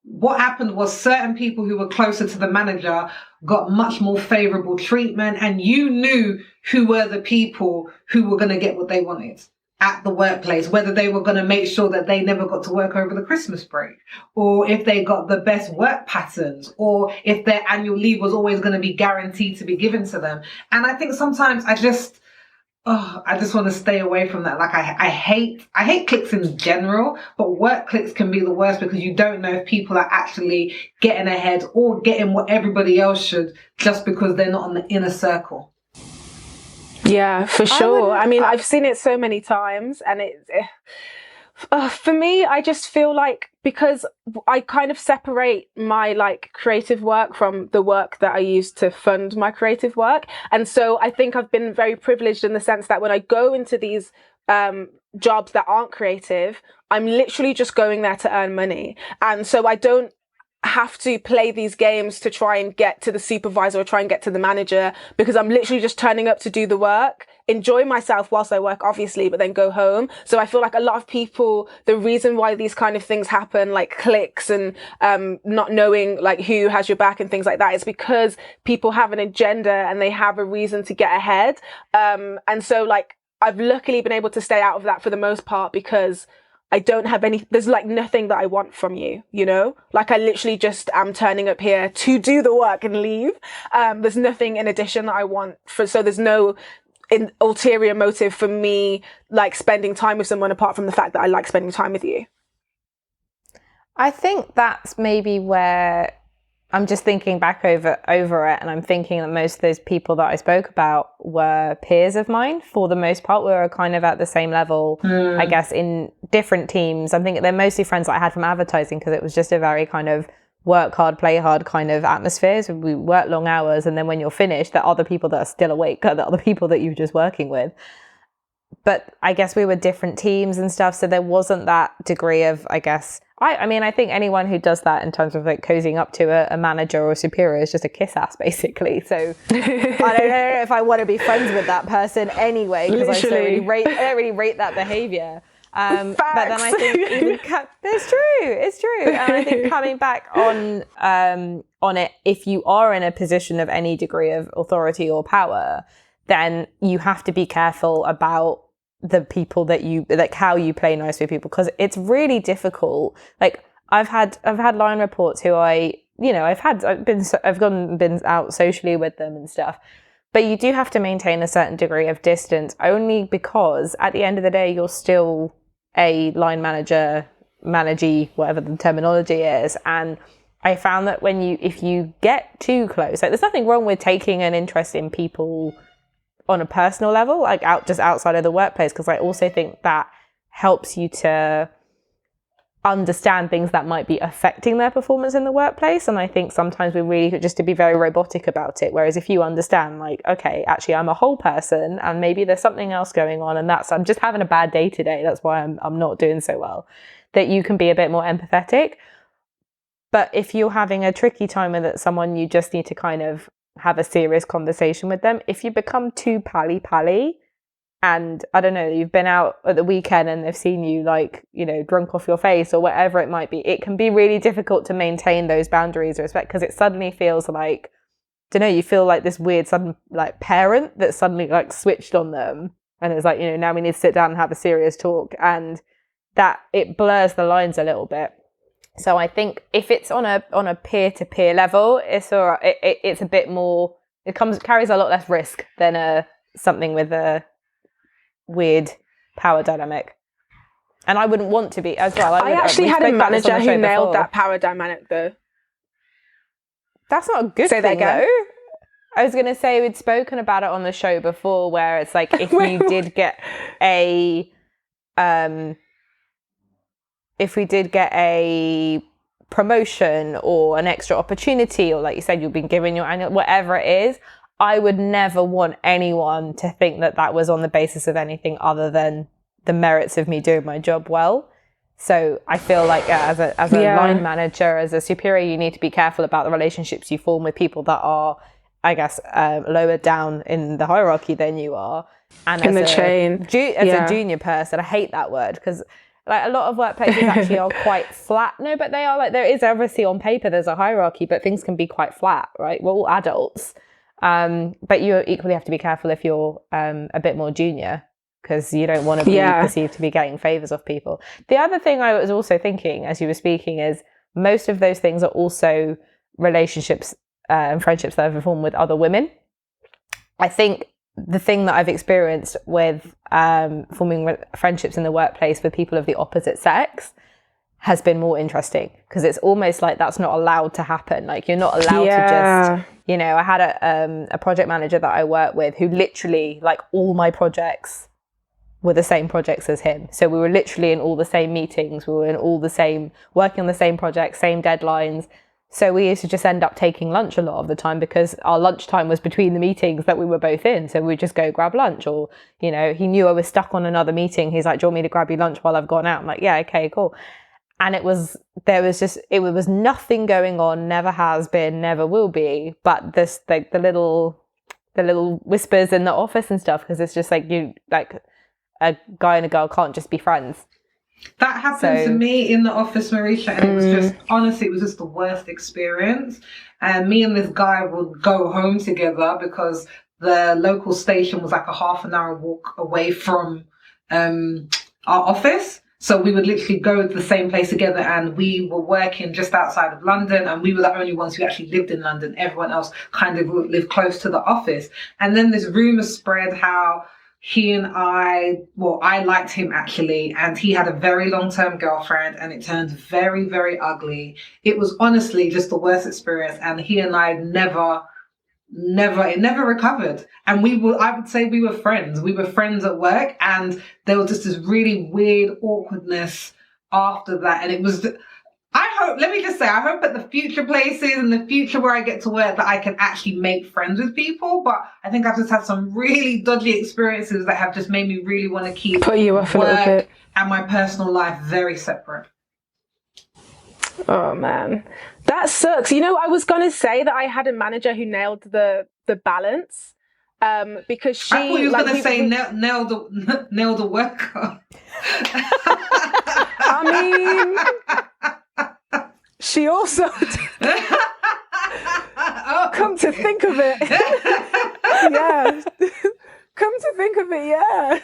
what happened was certain people who were closer to the manager got much more favorable treatment, and you knew who were the people who were going to get what they wanted at the workplace, whether they were going to make sure that they never got to work over the Christmas break, or if they got the best work patterns, or if their annual leave was always going to be guaranteed to be given to them. And I think sometimes I just want to stay away from that. Like I hate cliques in general, but work cliques can be the worst because you don't know if people are actually getting ahead or getting what everybody else should just because they're not on the inner circle. Yeah, for sure. I've seen it so many times, and for me, I just feel like, because I kind of separate my like creative work from the work that I use to fund my creative work. And so I think I've been very privileged in the sense that when I go into these jobs that aren't creative, I'm literally just going there to earn money. And so I don't have to play these games to try and get to the supervisor or try and get to the manager, because I'm literally just turning up to do the work, enjoy myself whilst I work, obviously, but then go home. So I feel like a lot of people, the reason why these kind of things happen, like cliques and not knowing like who has your back and things like that, is because people have an agenda and they have a reason to get ahead. And so like I've luckily been able to stay out of that for the most part, because I don't have there's like nothing that I want from you, you know? Like I literally just am turning up here to do the work and leave. There's nothing in addition that I want so there's no ulterior motive for me, like spending time with someone apart from the fact that I like spending time with you. I think that's maybe where I'm just thinking back over it, and I'm thinking that most of those people that I spoke about were peers of mine for the most part. We were kind of at the same level, I guess, in different teams. I think they're mostly friends that I had from advertising, because it was just a very kind of work hard, play hard kind of atmosphere. So we work long hours, and then when you're finished, the other people that are still awake are the other people that you're just working with. But I guess we were different teams and stuff, so there wasn't that degree of, I guess, I mean, I think anyone who does that in terms of like cozying up to a manager or a superior is just a kiss ass, basically. So I don't know if I want to be friends with that person anyway, because I don't really rate that behavior. But then I think it's true. And I think coming back on it, if you are in a position of any degree of authority or power, then you have to be careful about the people that you, like how you play nice with people, because it's really difficult. Like I've had line reports who I've been out socially with them and stuff, but you do have to maintain a certain degree of distance, only because at the end of the day you're still a line manager, managee, whatever the terminology is. And I found that if you get too close, like there's nothing wrong with taking an interest in people on a personal level, like just outside of the workplace, because I also think that helps you to understand things that might be affecting their performance in the workplace. And I think sometimes we really just to be very robotic about it. Whereas if you understand, like, okay, actually I'm a whole person, and maybe there's something else going on, and I'm just having a bad day today, that's why I'm not doing so well, that you can be a bit more empathetic. But if you're having a tricky time with someone, you just need to kind of have a serious conversation with them. If you become too pally, and I don't know, you've been out at the weekend and they've seen you like, you know, drunk off your face or whatever it might be, it can be really difficult to maintain those boundaries of respect, because it suddenly feels like, I don't know, you feel like this weird sudden like parent that suddenly like switched on them, and it's like, you know, now we need to sit down and have a serious talk, and that it blurs the lines a little bit. So I think if it's on a peer-to-peer level, it's all right. It's a bit more. It carries a lot less risk than something with a weird power dynamic. And I wouldn't want to be as well. I actually had a manager who nailed that power dynamic, though. That's not a good thing, though. I was going to say we'd spoken about it on the show before, where it's like if you did get if we did get a promotion or an extra opportunity, or like you said, you've been given your annual, whatever it is, I would never want anyone to think that that was on the basis of anything other than the merits of me doing my job well. So I feel like as a line manager, as a superior, you need to be careful about the relationships you form with people that are, I guess, lower down in the hierarchy than you are. And in the chain. As a junior person, I hate that word, because like a lot of workplaces actually are quite flat. No, but they are like, there is obviously on paper, there's a hierarchy, but things can be quite flat, right? We're all adults. But you equally have to be careful if you're a bit more junior, because you don't want to be perceived to be getting favors off people. The other thing I was also thinking as you were speaking is most of those things are also relationships and friendships that I've formed with other women. I think the thing that I've experienced with forming friendships in the workplace with people of the opposite sex has been more interesting, because it's almost like that's not allowed to happen. Like you're not allowed to just, you know, I had a project manager that I worked with who literally, like, all my projects were the same projects as him. So we were literally in all the same meetings. We were in all the same, working on the same projects, same deadlines. So we used to just end up taking lunch a lot of the time because our lunchtime was between the meetings that we were both in. So we'd just go grab lunch, or, you know, he knew I was stuck on another meeting. He's like, do you want me to grab you lunch while I've gone out? I'm like, yeah, okay, cool. And it was nothing going on, never has been, never will be. But this, like the little whispers in the office and stuff, because it's just like a guy and a girl can't just be friends. That happened to me in the office, Marisha, and it was just, honestly, it was just the worst experience. And me and this guy would go home together because the local station was like a half an hour walk away from our office. So we would literally go to the same place together, and we were working just outside of London, and we were the only ones who actually lived in London. Everyone else kind of lived close to the office. And then this rumor spread how he and I liked him actually, and he had a very long-term girlfriend, and it turned very, very ugly. It was honestly just the worst experience, and he and I it never recovered. And I would say we were friends. We were friends at work, and there was just this really weird awkwardness after that. And it was, let me just say, I hope at the future places and the future where I get to work that I can actually make friends with people. But I think I've just had some really dodgy experiences that have just made me really want to keep put you off a little bit and my personal life very separate. Oh man, that sucks. You know, I was gonna say that I had a manager who nailed the balance, because she. I thought you was gonna say nailed the worker. I mean, she also. Come to think of it, yeah. Come to think of it, yeah.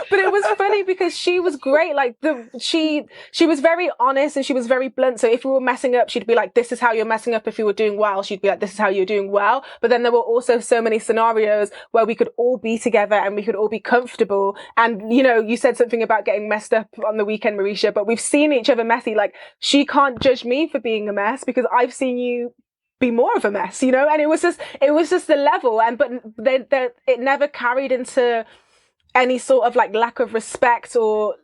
But it was funny because she was great. Like she was very honest and she was very blunt. So if we were messing up, she'd be like, this is how you're messing up. If you were doing well, she'd be like, this is how you're doing well. But then there were also so many scenarios where we could all be together and we could all be comfortable. And, you know, you said something about getting messed up on the weekend, Marisha, but we've seen each other messy. Like, she can't judge me for being a mess because I've seen you be more of a mess, you know. And it was just the level, but it never carried into any sort of like lack of respect, or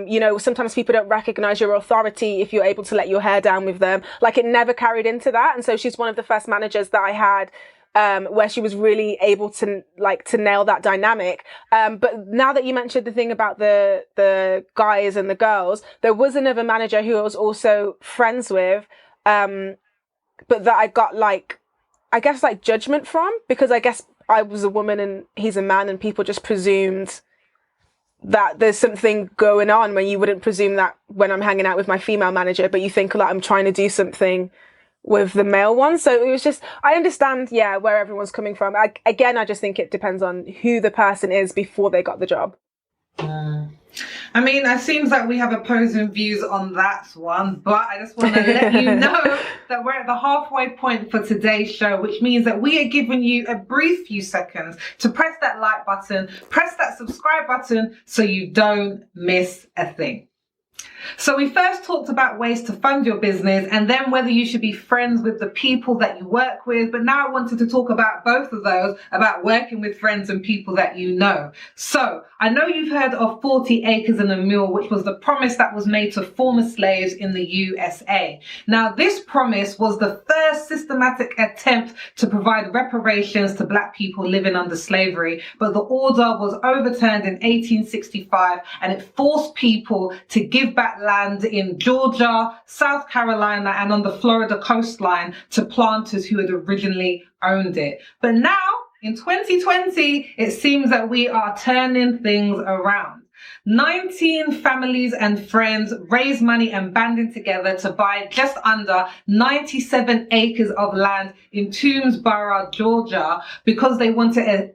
you know, sometimes people don't recognize your authority if you're able to let your hair down with them. Like, it never carried into that. And so she's one of the first managers that I had where she was really able to nail that dynamic. But now that you mentioned the thing about the guys and the girls, there was another manager who I was also friends with, but that I got judgment from, because I guess I was a woman and he's a man, and people just presumed that there's something going on when you wouldn't presume that when I'm hanging out with my female manager, but you think that I'm trying to do something with the male one. So it was just, I understand, yeah, where everyone's coming from. I just think it depends on who the person is before they got the job. I mean, it seems like we have opposing views on that one, but I just want to let you know that we're at the halfway point for today's show, which means that we are giving you a brief few seconds to press that like button, press that subscribe button so you don't miss a thing. So we first talked about ways to fund your business, and then whether you should be friends with the people that you work with. But now I wanted to talk about both of those, about working with friends and people that you know. So I know you've heard of 40 acres and a mule, which was the promise that was made to former slaves in the USA. Now, this promise was the first systematic attempt to provide reparations to Black people living under slavery. But the order was overturned in 1865, and it forced people to give back land in Georgia, South Carolina, and on the Florida coastline to planters who had originally owned it. But now, in 2020, it seems that we are turning things around. 19 families and friends raised money and banded together to buy just under 97 acres of land in Toomsboro, Georgia, because they wanted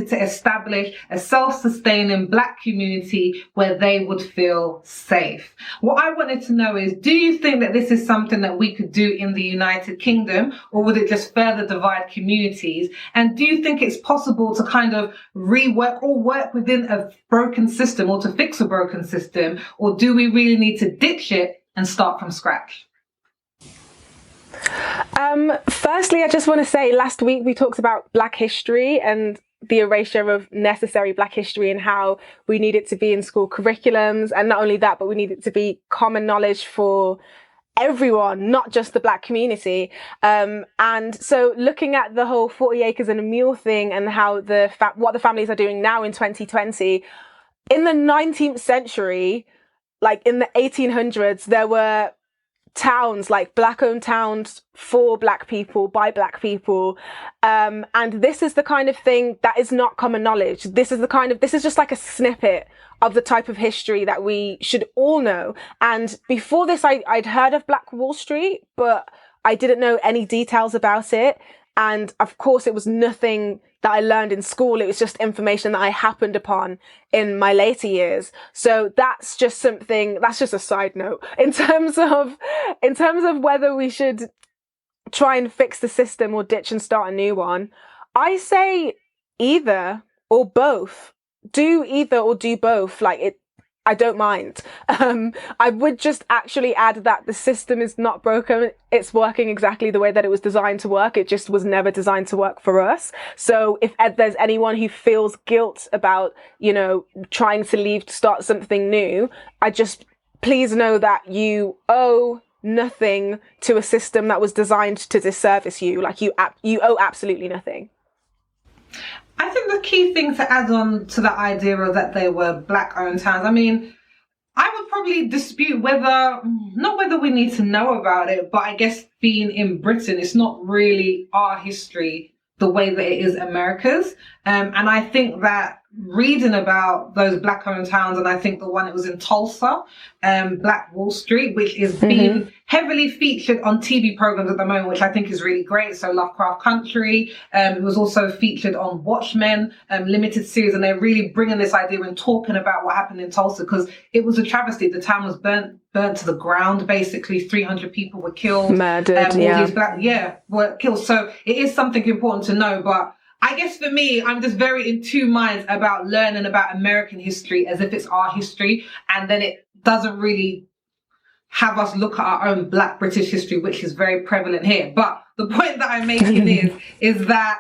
to establish a self-sustaining Black community where they would feel safe. What I wanted to know is, do you think that this is something that we could do in the United Kingdom, or would it just further divide communities? And do you think it's possible to kind of rework or work within a broken system, or to fix a broken system, or do we really need to ditch it and start from scratch? Firstly, I just want to say, last week we talked about Black history and the erasure of necessary Black history, and how we need it to be in school curriculums. And not only that, but we need it to be common knowledge for everyone, not just the Black community. And so looking at the whole 40 acres and a mule thing and how what the families are doing now in 2020, in the 19th century, like in the 1800s, there were towns, like Black-owned towns for Black people, by Black people. And this is the kind of thing that is not common knowledge. This is just like a snippet of the type of history that we should all know. And before this, I'd heard of Black Wall Street, but I didn't know any details about it. And of course, it was nothing that I learned in school. It was just information that I happened upon in my later years. So that's just a side note in terms of whether we should try and fix the system or ditch and start a new one. I say either or both. Do either or do both. I don't mind. I would just actually add that the system is not broken. It's working exactly the way that it was designed to work. It just was never designed to work for us. So if there's anyone who feels guilt about, trying to leave to start something new, please know that you owe nothing to a system that was designed to disservice you. Like you owe absolutely nothing. I think the key thing to add on to the idea of that they were Black-owned towns, I mean, I would probably dispute not whether we need to know about it, but I guess being in Britain, it's not really our history the way that it is America's. And I think that reading about those Black-owned towns, and I think the one it was in Tulsa, Black Wall Street, which is being heavily featured on TV programs at the moment, which I think is really great. So Lovecraft Country, it was also featured on Watchmen, limited series, and they're really bringing this idea and talking about what happened in Tulsa, because it was a travesty. The town was burnt to the ground, basically. 300 people were killed. Murdered, were killed. So it is something important to know, but I guess for me, I'm just very in two minds about learning about American history as if it's our history, and then it doesn't really have us look at our own Black British history, which is very prevalent here. But the point that I'm making is that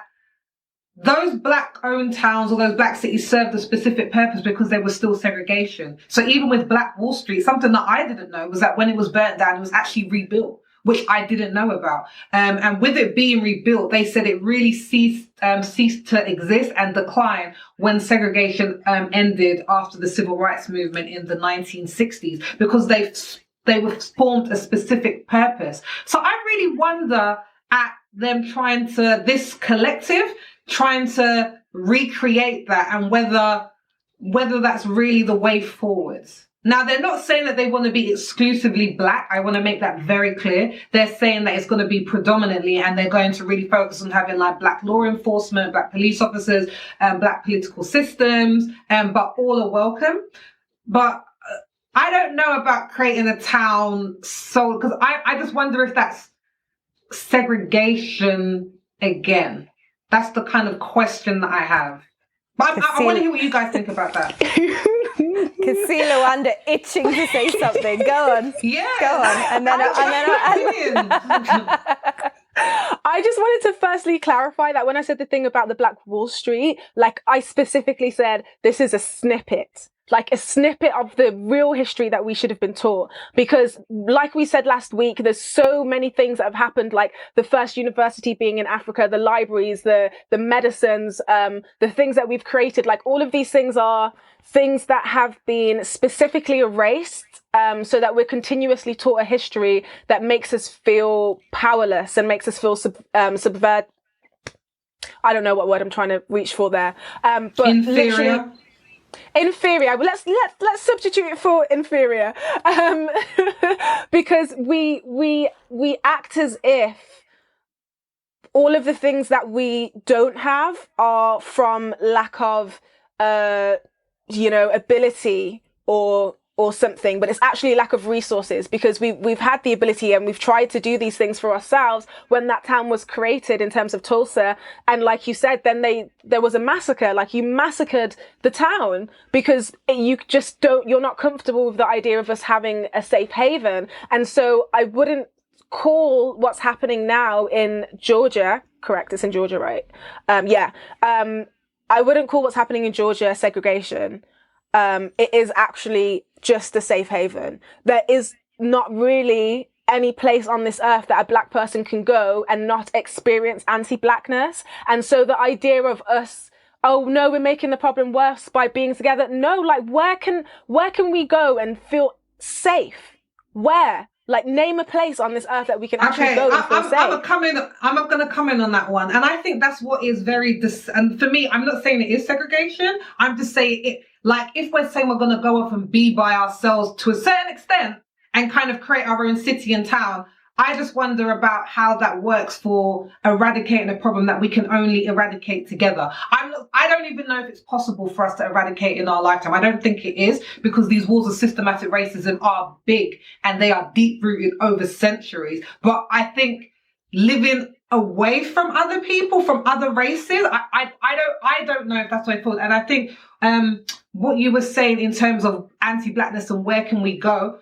those Black-owned towns or those Black cities served a specific purpose because there was still segregation. So even with Black Wall Street, something that I didn't know was that when it was burnt down, it was actually rebuilt, which I didn't know about. And with it being rebuilt, they said it really ceased to exist and decline when segregation ended after the Civil Rights Movement in the 1960s, because they were formed a specific purpose. So I really wonder at them this collective trying to recreate that, and whether that's really the way forwards. Now, they're not saying that they want to be exclusively Black. I want to make that very clear. They're saying that it's going to be predominantly, and they're going to really focus on having like Black law enforcement, Black police officers, Black political systems, but all are welcome. But I don't know about creating a town because I just wonder if that's segregation again. That's the kind of question that I have. But I want to hear what you guys think about that. Can see Lawanda itching to say something. Go on. Yeah. Go on. And then I just wanted to firstly clarify that when I said the thing about the Black Wall Street, like I specifically said, this is a snippet. Like a snippet of the real history that we should have been taught. Because like we said last week, there's so many things that have happened, like the first university being in Africa, the libraries, the medicines, the things that we've created. Like all of these things are things that have been specifically erased, so that we're continuously taught a history that makes us feel powerless and makes us feel subvert. I don't know what word I'm trying to reach for there. But inferior. Inferior. Let's substitute it for inferior, because we act as if all of the things that we don't have are from lack of ability or something, but it's actually a lack of resources, because we've had the ability and we've tried to do these things for ourselves when that town was created in terms of Tulsa. And like you said, then there was a massacre, like you massacred the town because you're not comfortable with the idea of us having a safe haven. And so I wouldn't call what's happening now in Georgia, correct? It's in Georgia, right? I wouldn't call what's happening in Georgia segregation. It is actually just a safe haven. There is not really any place on this earth that a black person can go and not experience anti-blackness. And so the idea of us, oh no, we're making the problem worse by being together. No, like where can we go and feel safe? Where? Like, name a place on this earth that we can actually go and feel safe. I'm going to come in on that one. And I think that's what is very, and for me, I'm not saying it is segregation. I'm just saying it, like, if we're saying we're going to go off and be by ourselves to a certain extent and kind of create our own city and town, I just wonder about how that works for eradicating a problem that we can only eradicate together. I don't even know if it's possible for us to eradicate in our lifetime. I don't think it is, because these wars of systematic racism are big and they are deep rooted over centuries. But I think living away from other people, from other races, I don't know if that's what I thought. And I think what you were saying in terms of anti-blackness and where can we go,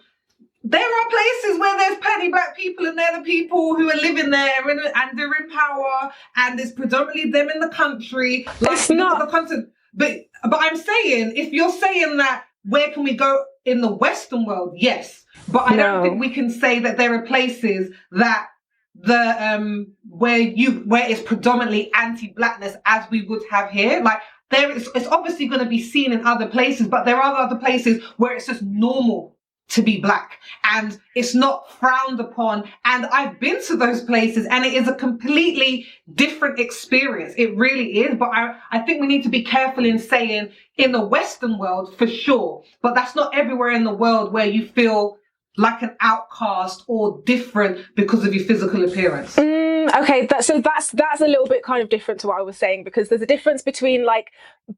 there are places where there's plenty black people and they're the people who are living there and they're in power and it's predominantly them in the country. Like, it's not the content. But I'm saying, if you're saying that, where can we go in the Western world? Yes. But I don't think we can say that there are places that where it's predominantly anti-blackness as we would have here. Like, it's obviously going to be seen in other places, but there are other places where it's just normal to be black and it's not frowned upon. And I've been to those places and it is a completely different experience. It really is. But I think we need to be careful in saying in the Western world for sure, but that's not everywhere in the world where you feel like an outcast or different because of your physical appearance. Okay, that's a little bit kind of different to what I was saying, because there's a difference between like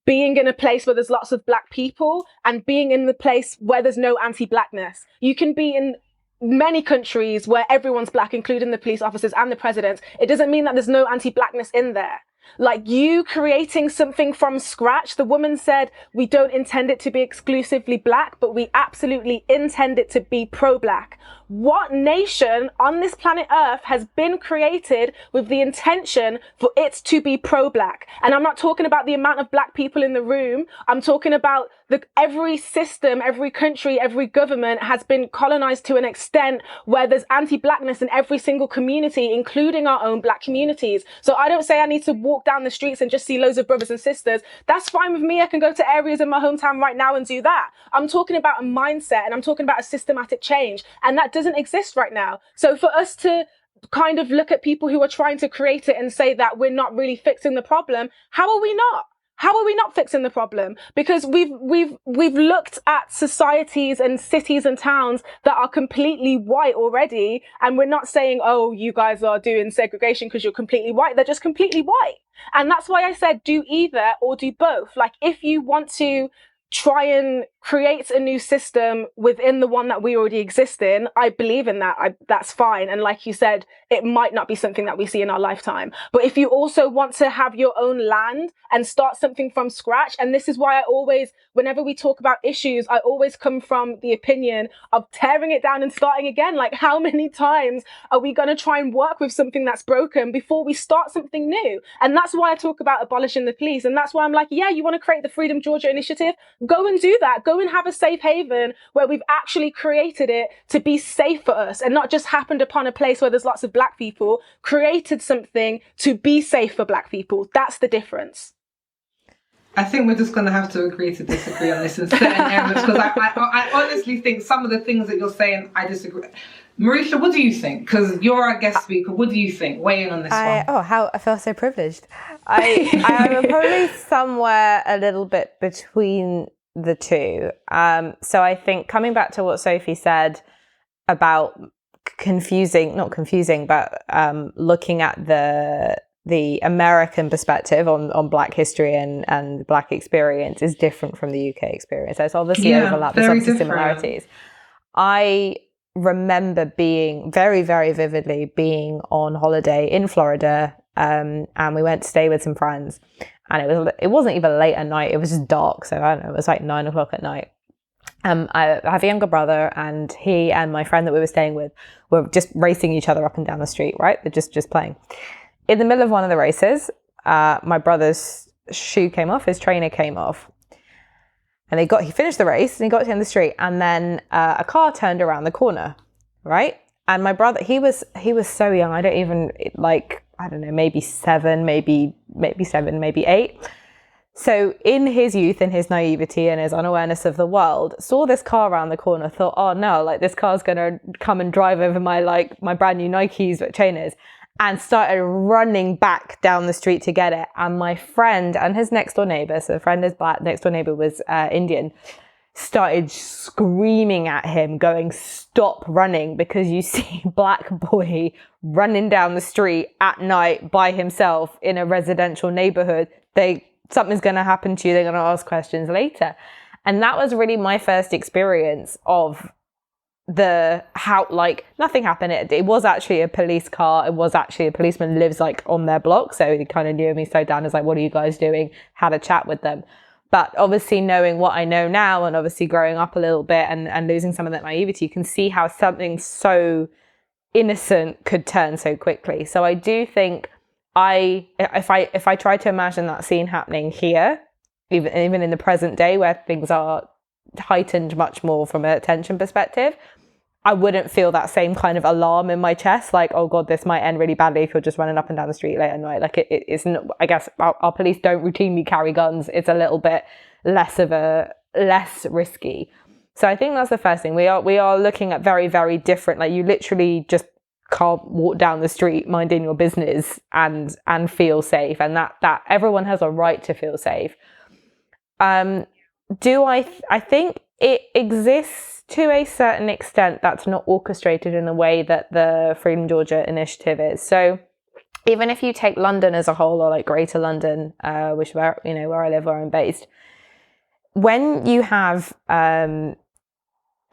being in a place where there's lots of black people and being in the place where there's no anti-blackness. You can be in many countries where everyone's black, including the police officers and the presidents. It doesn't mean that there's no anti-blackness in there. Like, you creating something from scratch. The woman said, we don't intend it to be exclusively black, but we absolutely intend it to be pro-black. What nation on this planet Earth has been created with the intention for it to be pro-black? And I'm not talking about the amount of black people in the room. I'm talking about every system, every country, every government has been colonized to an extent where there's anti-blackness in every single community, including our own black communities. So I don't say I need to walk down the streets and just see loads of brothers and sisters. That's fine with me. I can go to areas in my hometown right now and do that. I'm talking about a mindset and I'm talking about a systematic change. And that doesn't exist right now. So for us to kind of look at people who are trying to create it and say that we're not really fixing the problem, how are we not? How are we not fixing the problem? Because we've looked at societies and cities and towns that are completely white already, and we're not saying, oh, you guys are doing segregation because you're completely white. They're just completely white. And that's why I said do either or do both. Like, if you want to try and create a new system within the one that we already exist in, I believe in that. That's fine. And like you said, it might not be something that we see in our lifetime. But if you also want to have your own land and start something from scratch, and this is why I always, whenever we talk about issues, I always come from the opinion of tearing it down and starting again. Like, how many times are we going to try and work with something that's broken before we start something new? And that's why I talk about abolishing the police. And that's why I'm like, yeah, you want to create the Freedom Georgia Initiative? Go and do that. Go and have a safe haven where we've actually created it to be safe for us and not just happened upon a place where there's lots of black people, created something to be safe for black people. That's the difference. I think we're just going to have to agree to disagree on this in certain areas, because I honestly think some of the things that you're saying, I disagree. Marisha, what do you think? Because you're our guest speaker. What do you think? Weigh in on this one. Oh, how I feel so privileged. I'm probably somewhere a little bit between the two. So I think, coming back to what Sophie said about not confusing, but looking at the American perspective on Black history and Black experience is different from the UK experience. There's obviously overlap, there's obviously similarities. I remember being very, very vividly being on holiday in Florida, and we went to stay with some friends, and it wasn't even late at night, it was just dark, so I don't know, it was like 9 o'clock at night. I have a younger brother, and he and my friend that we were staying with were just racing each other up and down the street, right? They're just playing. In the middle of one of the races, my brother's shoe came off, his trainer came off. And he finished the race and he got to the end of the street, and then a car turned around the corner, right? And my brother, he was so young. I don't even, like, I don't know, maybe 7, maybe 7, maybe 8. So in his youth and his naivety and his unawareness of the world, saw this car around the corner, thought, oh no, like this car's going to come and drive over my brand new Nikes with trainers, and started running back down the street to get it. And my friend and his next door neighbor, so the friend is black, next door neighbor was Indian, started screaming at him, going, stop running, because you see black boy running down the street at night by himself in a residential neighborhood. Something's going to happen to you. They're going to ask questions later. And that was really my first experience of how, like, nothing happened. It was actually a police car. It was actually a policeman lives like on their block. So he kind of knew me, slowed down, was like, what are you guys doing? Had a chat with them. But obviously knowing what I know now, and obviously growing up a little bit and losing some of that naivety, you can see how something so innocent could turn so quickly. So I do think if I try to imagine that scene happening here, even in the present day where things are heightened much more from a tension perspective, I wouldn't feel that same kind of alarm in my chest, like, oh God, this might end really badly if you're just running up and down the street late at night. Like it isn't, I guess our police don't routinely carry guns. It's a little bit less risky. So I think that's the first thing. We are looking at very, very different, like you literally just can't walk down the street minding your business and feel safe, and that everyone has a right to feel safe. I think it exists to a certain extent. That's not orchestrated in the way that the Freedom Georgia initiative is. So even if you take London as a whole, or like Greater London, which is where I live, where I'm based, when you have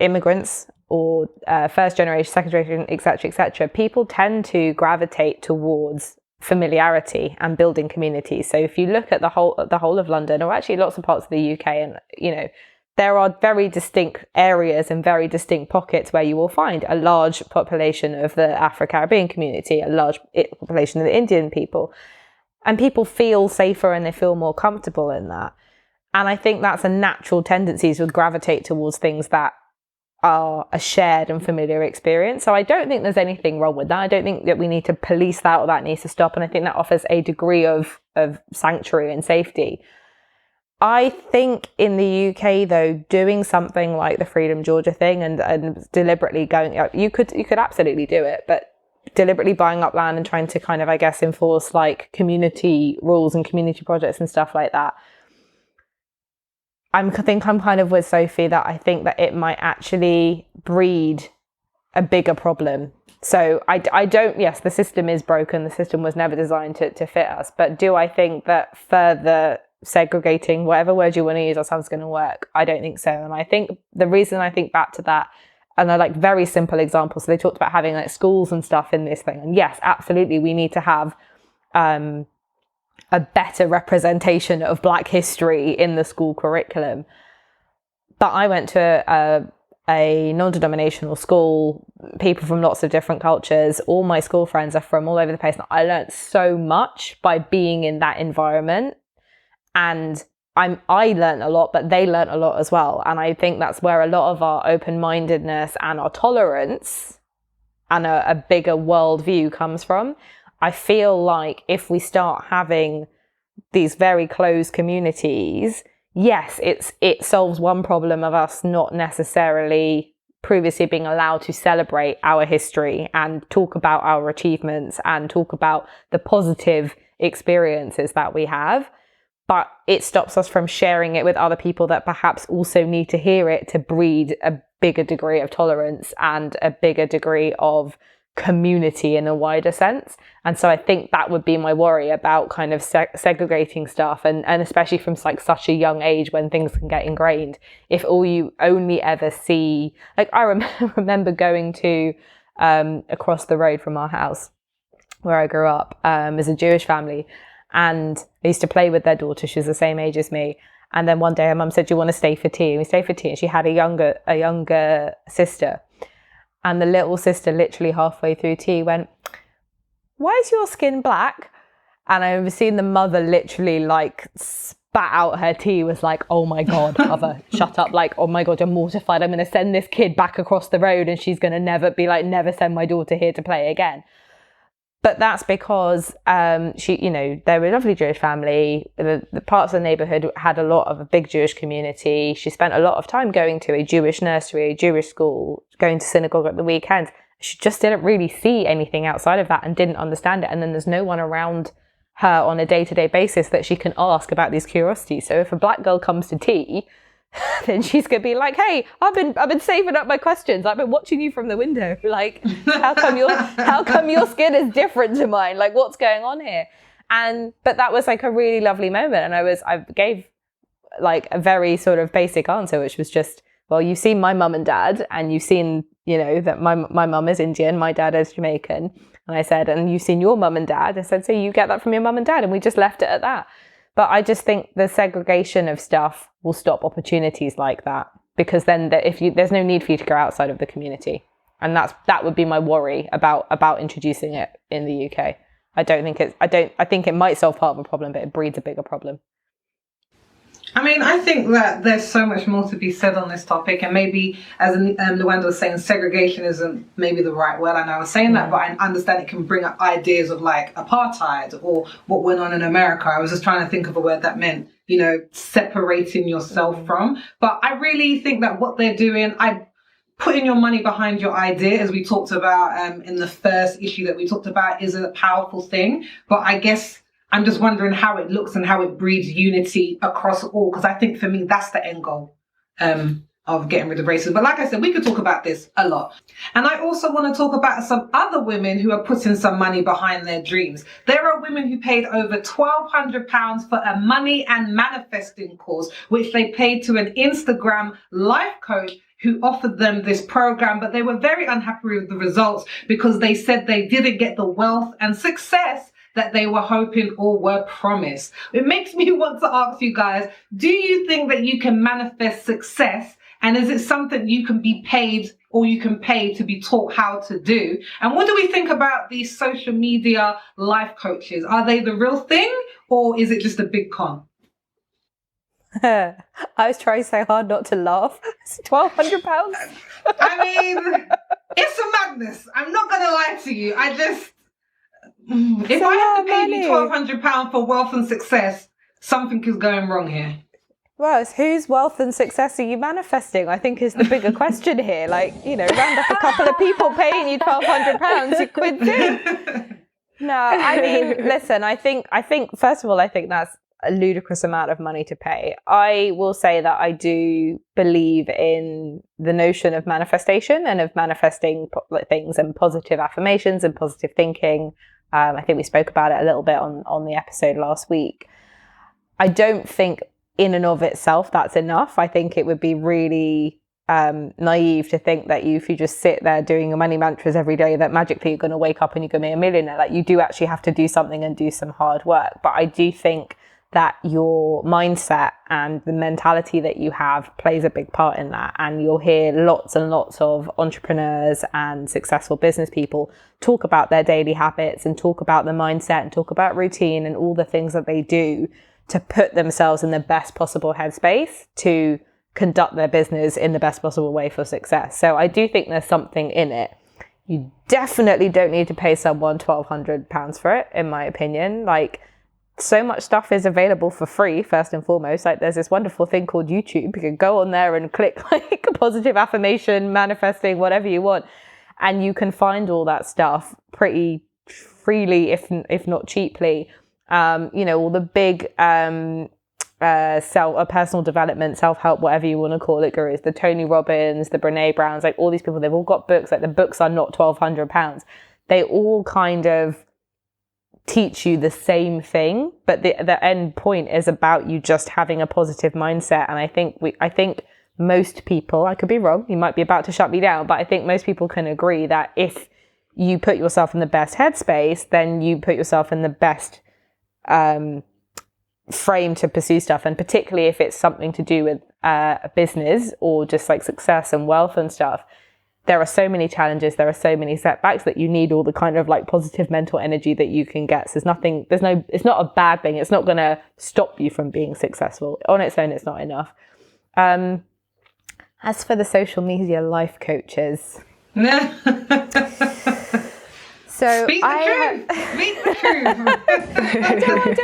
immigrants or first generation, second generation, etc., people tend to gravitate towards familiarity and building communities. So if you look at the whole of London, or actually lots of parts of the UK, and there are very distinct areas and very distinct pockets where you will find a large population of the Afro-Caribbean community, a large population of the Indian people, and people feel safer and they feel more comfortable in that. And I think that's a natural tendency to gravitate towards things that are a shared and familiar experience. So I don't think there's anything wrong with that. I don't think that we need to police that, or that needs to stop. And I think that offers a degree of sanctuary and safety. I think in the UK, though, doing something like the Freedom Georgia thing and deliberately going, you could absolutely do it, but deliberately buying up land and trying to kind of, I guess, enforce like community rules and community projects and stuff like that, I think I'm kind of with Sophie that I think that it might actually breed a bigger problem. So I don't, yes, the system is broken. The system was never designed to fit us. But do I think that further segregating, whatever word you want to use, or something's going to work? I don't think so. And I think the reason I think back to that, and I like very simple examples. So they talked about having like schools and stuff in this thing. And yes, absolutely, we need to have a better representation of Black history in the school curriculum. But I went to a non-denominational school, people from lots of different cultures. All my school friends are from all over the place. And I learned so much by being in that environment. And I learned a lot, but they learned a lot as well. And I think that's where a lot of our open-mindedness and our tolerance and a bigger worldview comes from. I feel like if we start having these very closed communities, yes, it solves one problem of us not necessarily previously being allowed to celebrate our history and talk about our achievements and talk about the positive experiences that we have. But it stops us from sharing it with other people that perhaps also need to hear it to breed a bigger degree of tolerance and a bigger degree of community in a wider sense. And so I think that would be my worry about kind of segregating stuff, and especially from like such a young age when things can get ingrained. If all you only ever see, like I remember going to across the road from our house where I grew up as a Jewish family, and I used to play with their daughter. She was the same age as me. And then one day her mum said, do you want to stay for tea? And we stayed for tea, and she had a younger sister. And the little sister literally halfway through tea went, why is your skin black? And I remember seeing the mother literally like spat out her tea, was like, oh my God, mother, shut up. Like, oh my God, you're mortified. I'm going to send this kid back across the road and she's going to never send my daughter here to play again. But that's because she, they were a lovely Jewish family. The parts of the neighborhood had a lot of a big Jewish community. She spent a lot of time going to a Jewish nursery, a Jewish school, going to synagogue at the weekends. She just didn't really see anything outside of that and didn't understand it. And then there's no one around her on a day-to-day basis that she can ask about these curiosities. So if a black girl comes to tea, then she's gonna be like, hey, I've been saving up my questions. I've been watching you from the window. Like, how come your skin is different to mine? Like, what's going on here? But that was like a really lovely moment. And I gave like a very sort of basic answer, which was just, well, you've seen my mum and dad, and you've seen, that my mum is Indian, my dad is Jamaican. And I said, and you've seen your mum and dad. I said, so you get that from your mum and dad. And we just left it at that. But I just think the segregation of stuff will stop opportunities like that, because then there's no need for you to go outside of the community. And that would be my worry about introducing it in the UK. I think it might solve part of a problem, but it breeds a bigger problem. I mean, I think that there's so much more to be said on this topic, and maybe, as Luanda was saying, segregation isn't maybe the right word. I know I was saying that, but I understand it can bring up ideas of like apartheid or what went on in America. I was just trying to think of a word that meant, separating yourself from. But I really think that what they're doing, putting your money behind your idea, as we talked about in the first issue that we talked about, is a powerful thing. But I guess I'm just wondering how it looks and how it breeds unity across all, because I think for me, that's the end goal of getting rid of racism. But like I said, we could talk about this a lot. And I also want to talk about some other women who are putting some money behind their dreams. There are women who paid over £1,200 for a money and manifesting course, which they paid to an Instagram life coach who offered them this program, but they were very unhappy with the results because they said they didn't get the wealth and success that they were hoping or were promised. It makes me want to ask you guys, do you think that you can manifest success? And is it something you can be paid or you can pay to be taught how to do? And what do we think about these social media life coaches? Are they the real thing, or is it just a big con? I was trying so hard not to laugh. It's £1,200. I mean, it's a madness. I'm not going to lie to you. If I have to pay you £1,200 for wealth and success, something is going wrong here. Well, it's whose wealth and success are you manifesting, I think, is the bigger question here. Like, round up a couple of people paying you £1,200, you quid too. No, I mean, listen, I think, first of all, I think that's a ludicrous amount of money to pay. I will say that I do believe in the notion of manifestation and of manifesting things and positive affirmations and positive thinking. I think we spoke about it a little bit on the episode last week. I don't think in and of itself that's enough. I think it would be really naive to think that if you just sit there doing your money mantras every day, that magically you're going to wake up and you're going to be a millionaire. Like, you do actually have to do something and do some hard work. But I do think that your mindset and the mentality that you have plays a big part in that. And you'll hear lots and lots of entrepreneurs and successful business people talk about their daily habits and talk about the mindset and talk about routine and all the things that they do to put themselves in the best possible headspace to conduct their business in the best possible way for success. So I do think there's something in it. You definitely don't need to pay someone £1,200 for it, in my opinion. Like, so much stuff is available for free, first and foremost. Like, there's this wonderful thing called YouTube. You can go on there and click like a positive affirmation, manifesting, whatever you want. And you can find all that stuff pretty freely, if not cheaply. All the big personal development, self-help, whatever you want to call it, gurus, the Tony Robbins, the Brene Browns, like all these people, they've all got books. Like, the books are not £1,200. They all kind of teach you the same thing, but the end point is about you just having a positive mindset. And I think most people, I could be wrong, you might be about to shut me down, but I think most people can agree that if you put yourself in the best headspace, then you put yourself in the best frame to pursue stuff. And particularly if it's something to do with a business or just like success and wealth and stuff, there are so many challenges, there are so many setbacks that you need all the kind of like positive mental energy that you can get. So it's not a bad thing. It's not going to stop you from being successful. On its own, it's not enough. As for the social media life coaches. So Speak the truth. Speak the truth. I don't want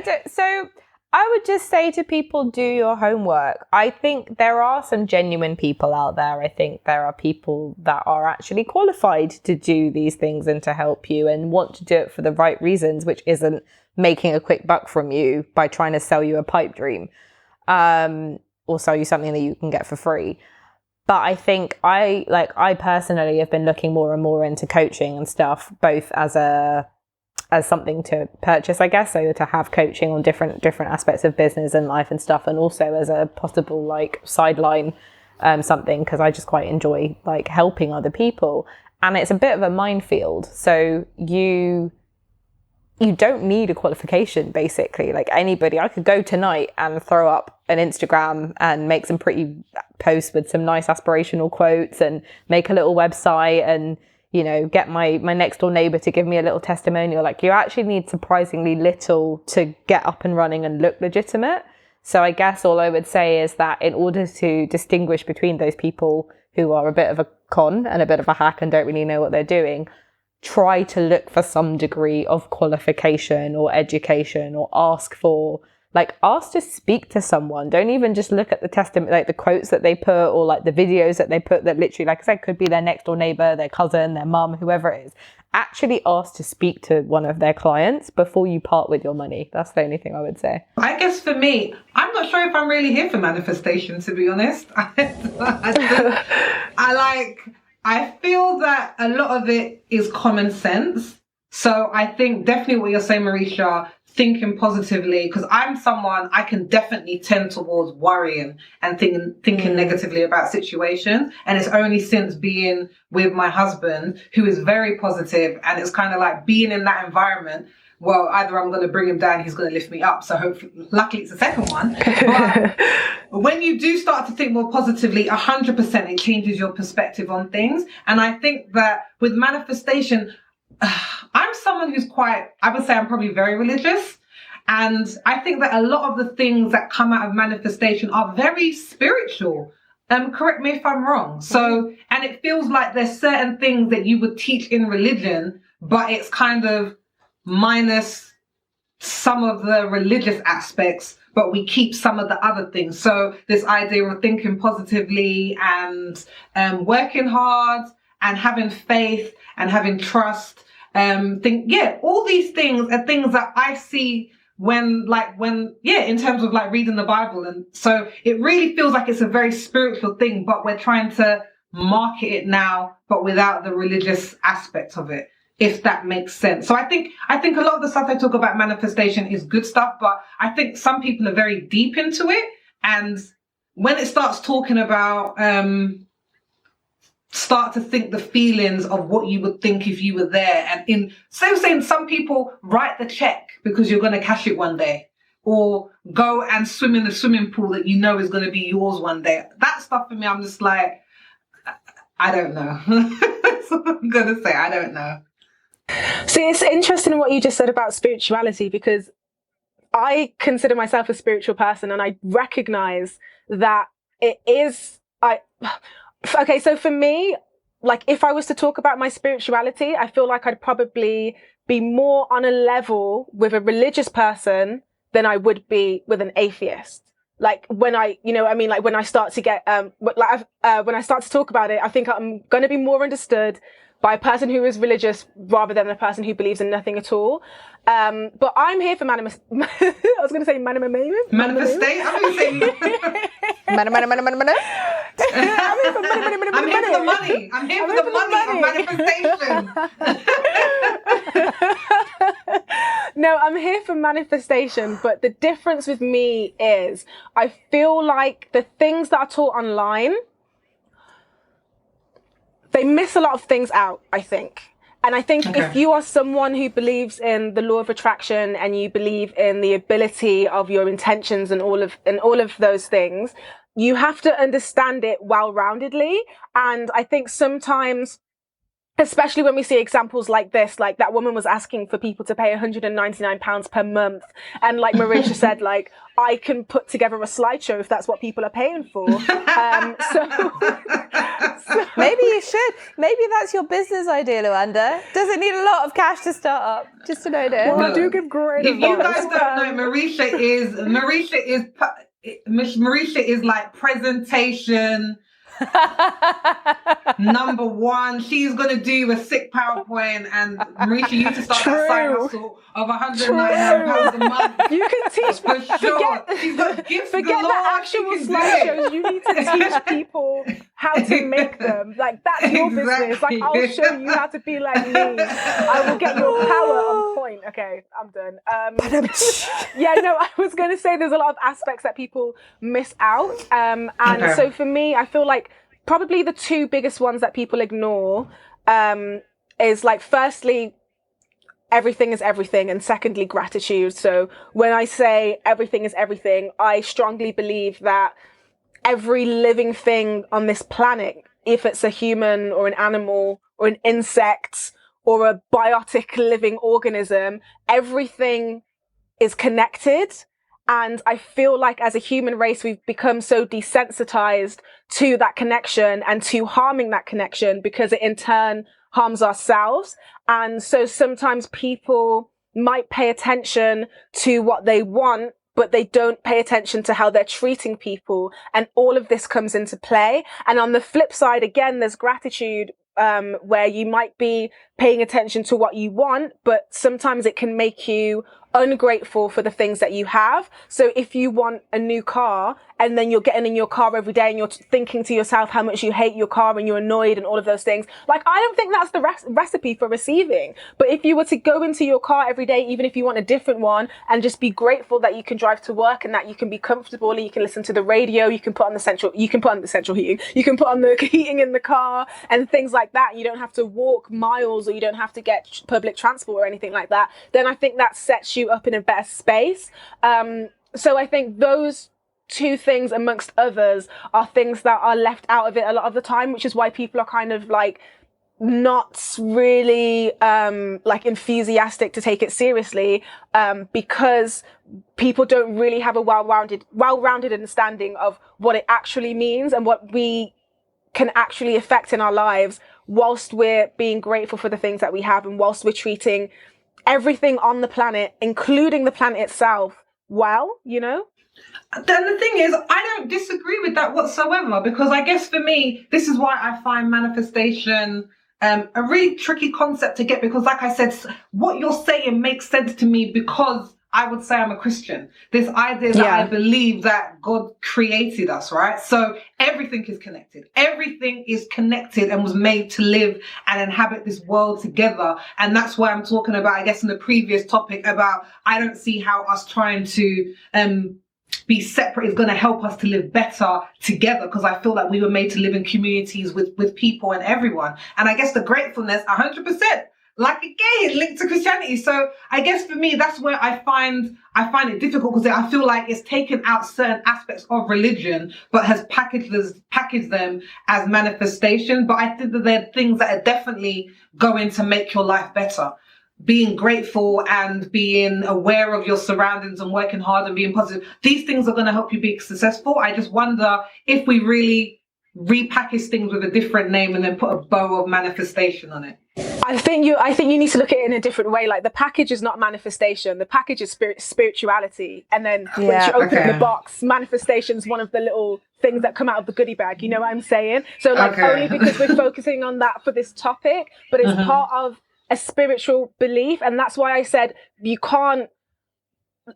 to be, so I would just say to people, do your homework. I think there are some genuine people out there. I think there are people that are actually qualified to do these things and to help you and want to do it for the right reasons, which isn't making a quick buck from you by trying to sell you a pipe dream, or sell you something that you can get for free. But I think I personally have been looking more and more into coaching and stuff, both as something to purchase, I guess, so to have coaching on different aspects of business and life and stuff, and also as a possible like sideline something, because I just quite enjoy like helping other people. And it's a bit of a minefield. So you don't need a qualification, basically. Like anybody, I could go tonight and throw up an Instagram and make some pretty posts with some nice aspirational quotes and make a little website and, you know, get my next door neighbor to give me a little testimonial. Like you actually need surprisingly little to get up and running and look legitimate. So I guess all I would say is that in order to distinguish between those people who are a bit of a con and a bit of a hack and don't really know what they're doing, try to look for some degree of qualification or education, or ask to speak to someone. Don't even just look at the testimony, like the quotes that they put, or like the videos that they put that literally, like I said, could be their next door neighbor, their cousin, their mum, whoever it is. Actually ask to speak to one of their clients before you part with your money. That's the only thing I would say. I guess for me, I'm not sure if I'm really here for manifestation, to be honest. I feel that a lot of it is common sense. So I think definitely what you're saying, Marisha, thinking positively, because I'm someone, I can definitely tend towards worrying and thinking negatively about situations. And it's only since being with my husband, who is very positive, and it's kind of like being in that environment. Well, either I'm going to bring him down, he's going to lift me up. So hopefully, luckily it's the second one. But when you do start to think more positively, 100% it changes your perspective on things. And I think that with manifestation, I'm someone who's I would say I'm probably very religious. And I think that a lot of the things that come out of manifestation are very spiritual. Correct me if I'm wrong. So, and it feels like there's certain things that you would teach in religion, but it's kind of minus some of the religious aspects, but we keep some of the other things. So this idea of thinking positively and working hard and having faith and having trust, all these things are things that I see in terms of like reading the Bible. And so it really feels like it's a very spiritual thing, but we're trying to market it now, but without the religious aspect of it, if that makes sense. So I think a lot of the stuff I talk about manifestation is good stuff, but I think some people are very deep into it. And when it starts talking about, start to think the feelings of what you would think if you were there. And saying some people write the check because you're going to cash it one day, or go and swim in the swimming pool that you know is going to be yours one day. That stuff for me, I'm just like, I don't know. That's what I'm going to say. I don't know. See, it's interesting what you just said about spirituality, because I consider myself a spiritual person, and I recognize that it is, okay, so for me, like if I was to talk about my spirituality, I feel like I'd probably be more on a level with a religious person than I would be with an atheist. Like when I, like when I start to get, when I start to talk about it, I think I'm going to be more understood by a person who is religious rather than a person who believes in nothing at all. But I'm here for manifestation. I was going to say manifestation. I'm going to say I'm here for the money. I'm here for the money of manifestation. No, I'm here for manifestation. But the difference with me is I feel like the things that are taught online, they miss a lot of things out, I think. And I think if you are someone who believes in the law of attraction, and you believe in the ability of your intentions and all of those things, you have to understand it well-roundedly. And I think sometimes, especially when we see examples like this, like that woman was asking for people to pay £199 per month. And like Marisha said, like, I can put together a slideshow if that's what people are paying for. So maybe you should. Maybe that's your business idea, Luanda. Does it need a lot of cash to start up? Just to know that. Well, I do give great If advice. you guys don't know, Marisha is like presentation number one. She's gonna do a sick PowerPoint, and Marisha, you need to start that side hustle of £199 a month. You can teach for sure. She's got gifts galore. The actual slideshows. You need to teach people how to make them. Like, that's your business. Like, I'll show you how to be like me. I will get your power on point. Okay, I'm done. Yeah, no, I was going to say there's a lot of aspects that people miss out. So for me, I feel like probably the two biggest ones that people ignore is like, firstly, everything is everything, and secondly, gratitude. So when I say everything is everything, I strongly believe that every living thing on this planet, if it's a human or an animal or an insect or a biotic living organism, everything is connected. And I feel like as a human race, we've become so desensitized to that connection and to harming that connection, because it in turn harms ourselves. And so sometimes people might pay attention to what they want, but they don't pay attention to how they're treating people. And all of this comes into play. And on the flip side, again, there's gratitude, where you might be paying attention to what you want, but sometimes it can make you ungrateful for the things that you have. So if you want a new car and then you're getting in your car every day and you're thinking to yourself how much you hate your car and you're annoyed and all of those things, like, I don't think that's the recipe for receiving. But if you were to go into your car every day, even if you want a different one, and just be grateful that you can drive to work and that you can be comfortable and you can listen to the radio, you can put on the central heating, you can put on the heating in the car and things like that. You don't have to walk miles, or you don't have to get public transport or anything like that. Then I think that sets you up in a better space. So I think those two things, amongst others, are things that are left out of it a lot of the time, which is why people are kind of like not really like enthusiastic to take it seriously, because people don't really have a well-rounded understanding of what it actually means and what we can actually affect in our lives, whilst we're being grateful for the things that we have, and whilst we're treating everything on the planet, including the planet itself, well, you know? Then the thing is, I don't disagree with that whatsoever, because I guess for me, this is why I find manifestation a really tricky concept to get, because like I said, what you're saying makes sense to me, because I would say I'm a Christian. This idea that I believe that God created us, right? So everything is connected. Everything is connected and was made to live and inhabit this world together. And that's why I'm talking about, I guess, in the previous topic about, I don't see how us trying to be separate is going to help us to live better together, because I feel like we were made to live in communities with people and everyone. And I guess the gratefulness, 100%. Like, again, linked to Christianity. So I guess for me, that's where I find it difficult, because I feel like it's taken out certain aspects of religion, but has packaged them as manifestation. But I think that there are things that are definitely going to make your life better. Being grateful and being aware of your surroundings and working hard and being positive. These things are going to help you be successful. I just wonder if we really repackage things with a different name and then put a bow of manifestation on it. I think you need to look at it in a different way. Like, the package is not manifestation. The package is spirituality. And then once you open the box, manifestation is one of the little things that come out of the goodie bag. You know what I'm saying? So like, only because we're focusing on that for this topic, but it's part of a spiritual belief. And that's why I said you can't,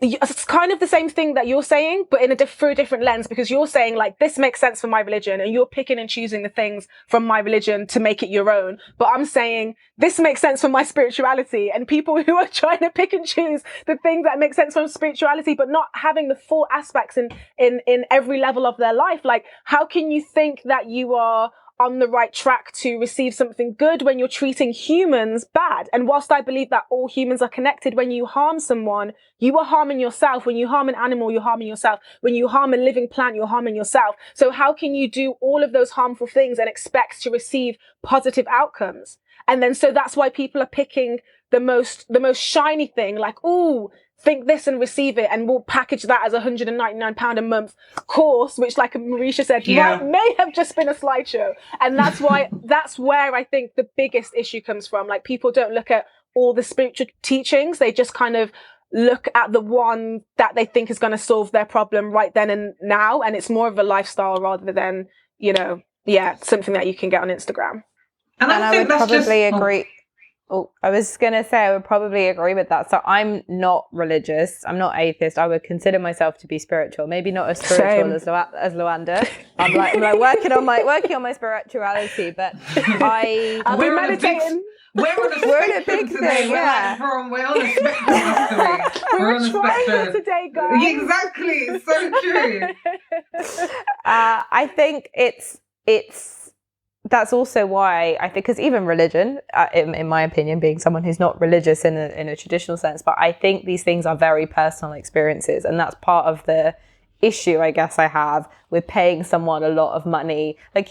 it's kind of the same thing that you're saying, but in through a different lens, because you're saying like, this makes sense for my religion, and you're picking and choosing the things from my religion to make it your own. But I'm saying this makes sense for my spirituality, and people who are trying to pick and choose the things that make sense from spirituality, but not having the full aspects in every level of their life. Like, how can you think that you are on the right track to receive something good when you're treating humans bad. And whilst I believe that all humans are connected, when you harm someone, you are harming yourself. When you harm an animal, you're harming yourself. When you harm a living plant, you're harming yourself. So how can you do all of those harmful things and expect to receive positive outcomes? And then so that's why people are picking the most shiny thing, like, ooh, think this and receive it, and we'll package that as £199 a month course, which, like Marisha said, may have just been a slideshow. And that's where I think the biggest issue comes from. Like, people don't look at all the spiritual teachings. They just kind of look at the one that they think is going to solve their problem right then and now. And it's more of a lifestyle rather than, something that you can get on Instagram. And I would probably agree. Oh, I was going to say I would probably agree with that. So I'm not religious. I'm not atheist. I would consider myself to be spiritual. Maybe not as spiritual as Luanda. I'm like working on my spirituality, but we're meditating. We're in a big thing. Yeah. We're on a spectrum. We're on a spectrum today, guys. Exactly. It's so true. I think it's. That's also why I think, because even religion, in my opinion, being someone who's not religious in a traditional sense, but I think these things are very personal experiences, and that's part of the issue I guess I have with paying someone a lot of money. Like,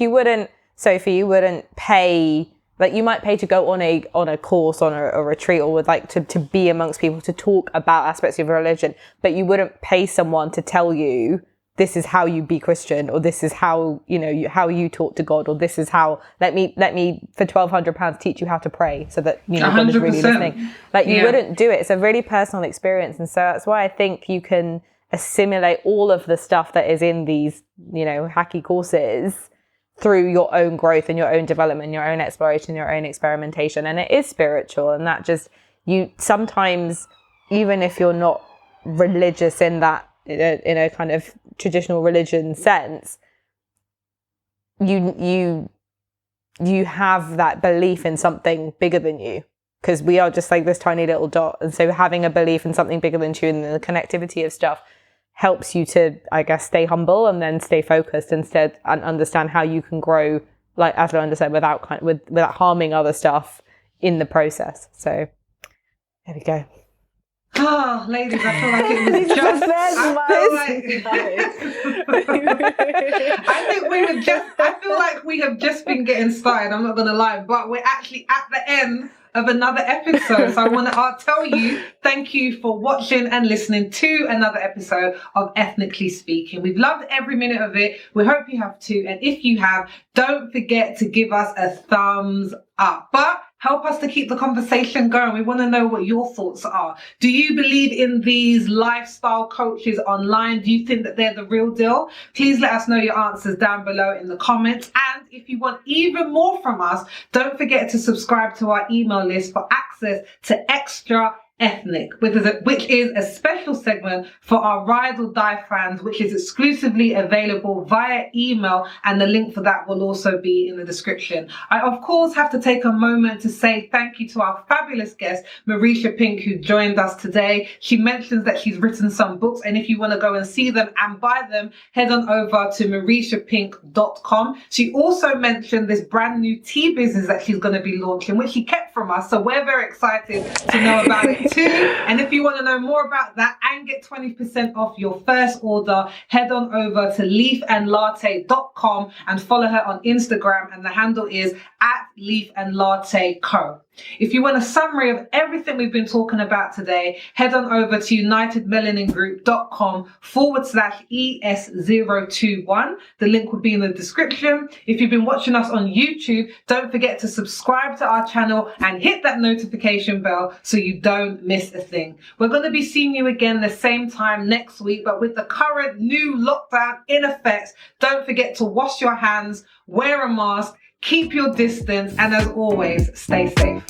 Sophie, you wouldn't pay, like, you might pay to go on a course, on a retreat, or would like to be amongst people to talk about aspects of religion, but you wouldn't pay someone to tell you, this is how you be Christian, or this is how, how you talk to God, or this is how, let me for £1,200 teach you how to pray so that, God is really listening. Like, you wouldn't do it. It's a really personal experience. And so that's why I think you can assimilate all of the stuff that is in these, hacky courses through your own growth and your own development, your own exploration, your own experimentation. And it is spiritual. And that just, you sometimes, even if you're not religious in that, in a kind of traditional religion sense, you have that belief in something bigger than you, because we are just like this tiny little dot. And so having a belief in something bigger than you and the connectivity of stuff helps you to, I guess, stay humble and then stay focused instead, and understand how you can grow, like as Luanda said, without harming other stuff in the process. So there we go. Oh, ladies, I feel like it was just. I feel like we have just been getting started. I'm not gonna lie, but we're actually at the end of another episode. So I want to tell you, thank you for watching and listening to another episode of Ethnically Speaking. We've loved every minute of it. We hope you have too. And if you have, don't forget to give us a thumbs up. But help us to keep the conversation going. We want to know what your thoughts are. Do you believe in these lifestyle coaches online? Do you think that they're the real deal? Please let us know your answers down below in the comments. And if you want even more from us, don't forget to subscribe to our email list for access to extra Ethnic, which is a special segment for our Ride or Die fans, which is exclusively available via email, and the link for that will also be in the description. I, of course, have to take a moment to say thank you to our fabulous guest, Marisha Pink, who joined us today. She mentions that she's written some books, and if you want to go and see them and buy them, head on over to marishapink.com. She also mentioned this brand new tea business that she's going to be launching, which she kept from us, so we're very excited to know about it too. And if you want to know more about that and get 20% off your first order, head on over to leafandlatte.com and follow her on Instagram, and the handle is @leafandlatteco. If you want a summary of everything we've been talking about today, head on over to unitedmelaningroup.com/ES021. The link will be in the description. If you've been watching us on YouTube, don't forget to subscribe to our channel and hit that notification bell so you don't miss a thing. We're going to be seeing you again the same time next week, but with the current new lockdown in effect, don't forget to wash your hands, wear a mask, keep your distance, and as always, stay safe.